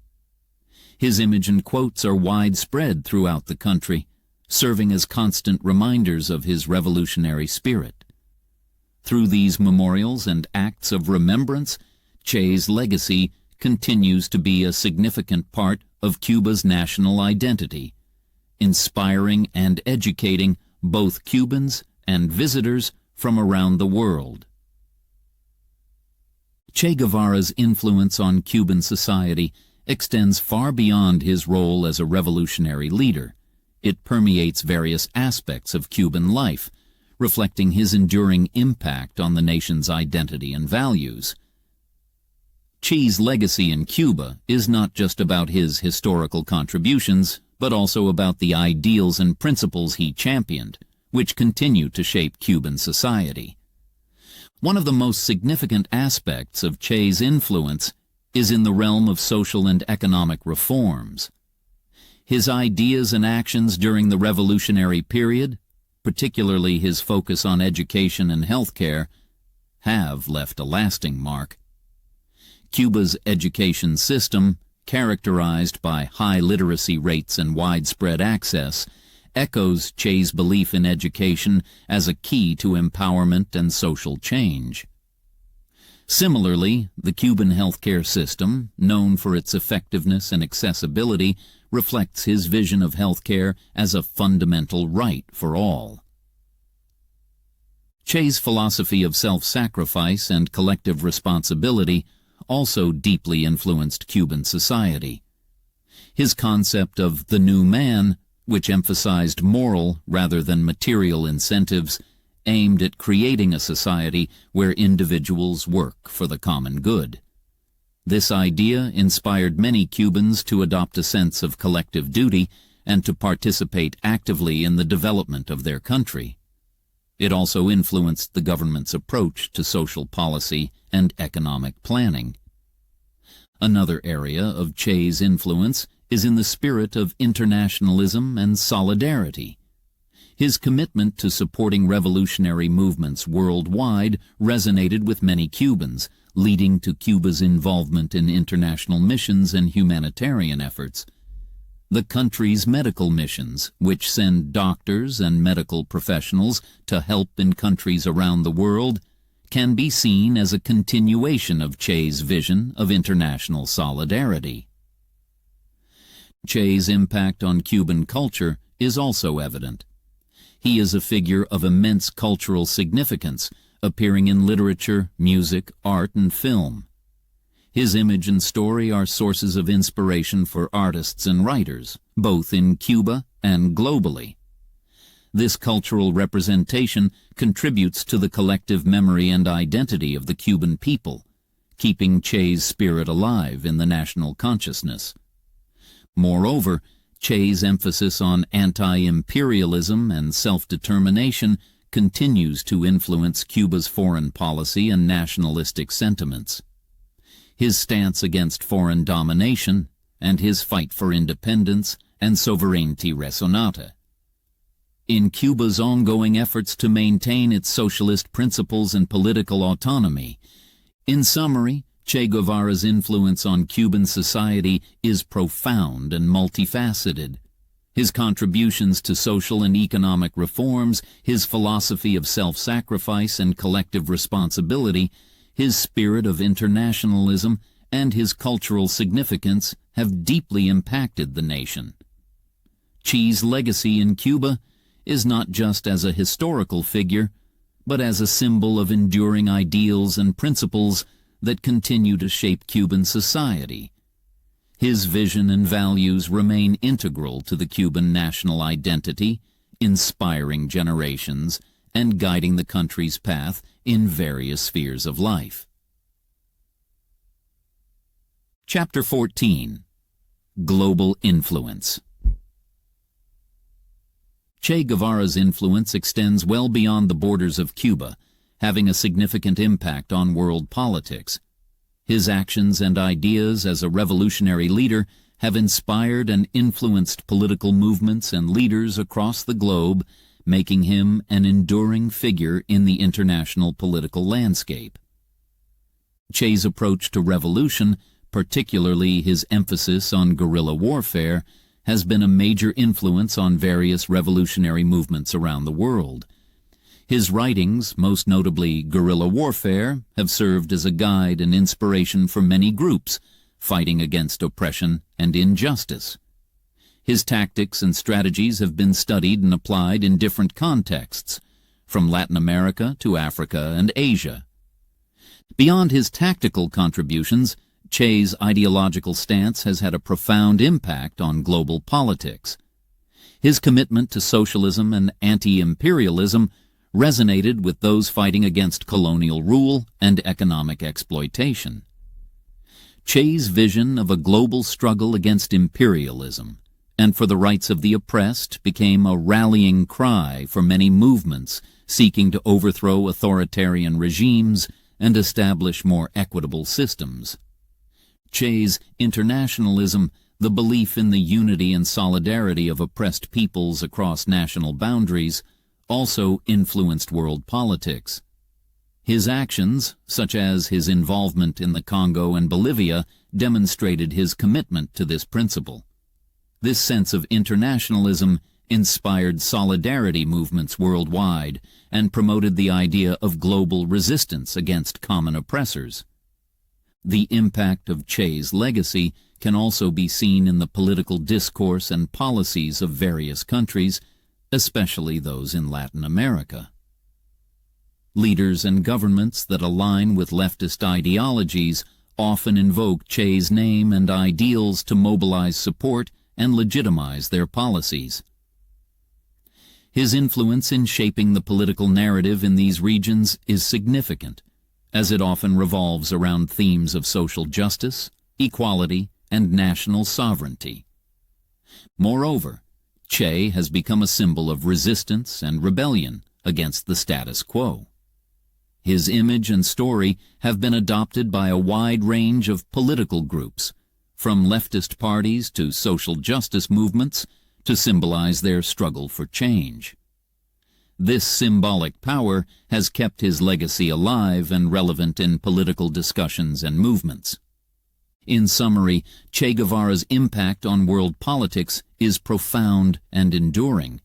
His image and quotes are widespread throughout the country, serving as constant reminders of his revolutionary spirit. Through these memorials and acts of remembrance, Che's legacy continues to be a significant part of Cuba's national identity, inspiring and educating both Cubans and visitors from around the world. Che Guevara's influence on Cuban society extends far beyond his role as a revolutionary leader. It permeates various aspects of Cuban life, reflecting his enduring impact on the nation's identity and values. Che's legacy in Cuba is not just about his historical contributions, but also about the ideals and principles he championed, which continue to shape Cuban society. One of the most significant aspects of Che's influence is in the realm of social and economic reforms. His ideas and actions during the revolutionary period, particularly his focus on education and healthcare, have left a lasting mark. Cuba's education system, characterized by high literacy rates and widespread access, echoes Che's belief in education as a key to empowerment and social change. Similarly, the Cuban healthcare system, known for its effectiveness and accessibility, reflects his vision of healthcare as a fundamental right for all. Che's philosophy of self-sacrifice and collective responsibility also deeply influenced Cuban society. His concept of the new man, which emphasized moral rather than material incentives, aimed at creating a society where individuals work for the common good. This idea inspired many Cubans to adopt a sense of collective duty, and to participate actively in the development of their country. It also influenced the government's approach to social policy and economic planning. Another area of Che's influence is in the spirit of internationalism and solidarity. His commitment to supporting revolutionary movements worldwide resonated with many Cubans, leading to Cuba's involvement in international missions and humanitarian efforts. The country's medical missions, which send doctors and medical professionals to help in countries around the world, can be seen as a continuation of Che's vision of international solidarity. Che's impact on Cuban culture is also evident. He is a figure of immense cultural significance, appearing in literature, music, art, and film. His image and story are sources of inspiration for artists and writers, both in Cuba and globally. This cultural representation contributes to the collective memory and identity of the Cuban people, keeping Che's spirit alive in the national consciousness. Moreover, Che's emphasis on anti-imperialism and self-determination continues to influence Cuba's foreign policy and nationalistic sentiments. His stance against foreign domination and his fight for independence and sovereignty resonate. In Cuba's ongoing efforts to maintain its socialist principles and political autonomy, in summary, Che Guevara's influence on Cuban society is profound and multifaceted. His contributions to social and economic reforms, his philosophy of self-sacrifice and collective responsibility, his spirit of internationalism, and his cultural significance have deeply impacted the nation. Che's legacy in Cuba is not just as a historical figure, but as a symbol of enduring ideals and principles that continue to shape Cuban society. His vision and values remain integral to the Cuban national identity, inspiring generations and guiding the country's path in various spheres of life. Chapter 14. Global Influence. Che Guevara's influence extends well beyond the borders of Cuba, having a significant impact on world politics. His actions and ideas as a revolutionary leader have inspired and influenced political movements and leaders across the globe, making him an enduring figure in the international political landscape. Che's approach to revolution, particularly his emphasis on guerrilla warfare, has been a major influence on various revolutionary movements around the world. His writings, most notably Guerrilla Warfare, have served as a guide and inspiration for many groups fighting against oppression and injustice. His tactics and strategies have been studied and applied in different contexts, from Latin America to Africa and Asia. Beyond his tactical contributions, Che's ideological stance has had a profound impact on global politics. His commitment to socialism and anti-imperialism resonated with those fighting against colonial rule and economic exploitation. Che's vision of a global struggle against imperialism and for the rights of the oppressed became a rallying cry for many movements seeking to overthrow authoritarian regimes and establish more equitable systems. Che's internationalism, the belief in the unity and solidarity of oppressed peoples across national boundaries, also influenced world politics. His actions, such as his involvement in the Congo and Bolivia, demonstrated his commitment to this principle. This sense of internationalism inspired solidarity movements worldwide and promoted the idea of global resistance against common oppressors. The impact of Che's legacy can also be seen in the political discourse and policies of various countries, especially those in Latin America. Leaders and governments that align with leftist ideologies often invoke Che's name and ideals to mobilize support and legitimize their policies. His influence in shaping the political narrative in these regions is significant, as it often revolves around themes of social justice, equality, and national sovereignty. Moreover, Che has become a symbol of resistance and rebellion against the status quo. His image and story have been adopted by a wide range of political groups, from leftist parties to social justice movements, to symbolize their struggle for change. This symbolic power has kept his legacy alive and relevant in political discussions and movements. In summary, Che Guevara's impact on world politics is profound and enduring.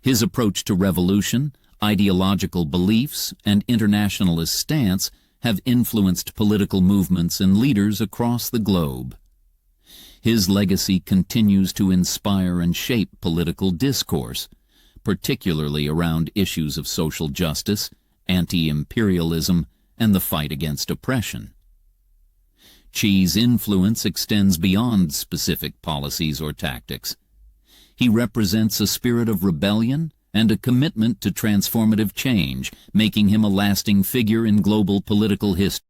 His approach to revolution, ideological beliefs, and internationalist stance have influenced political movements and leaders across the globe. His legacy continues to inspire and shape political discourse, particularly around issues of social justice, anti-imperialism, and the fight against oppression. Che's influence extends beyond specific policies or tactics. He represents a spirit of rebellion and a commitment to transformative change, making him a lasting figure in global political history.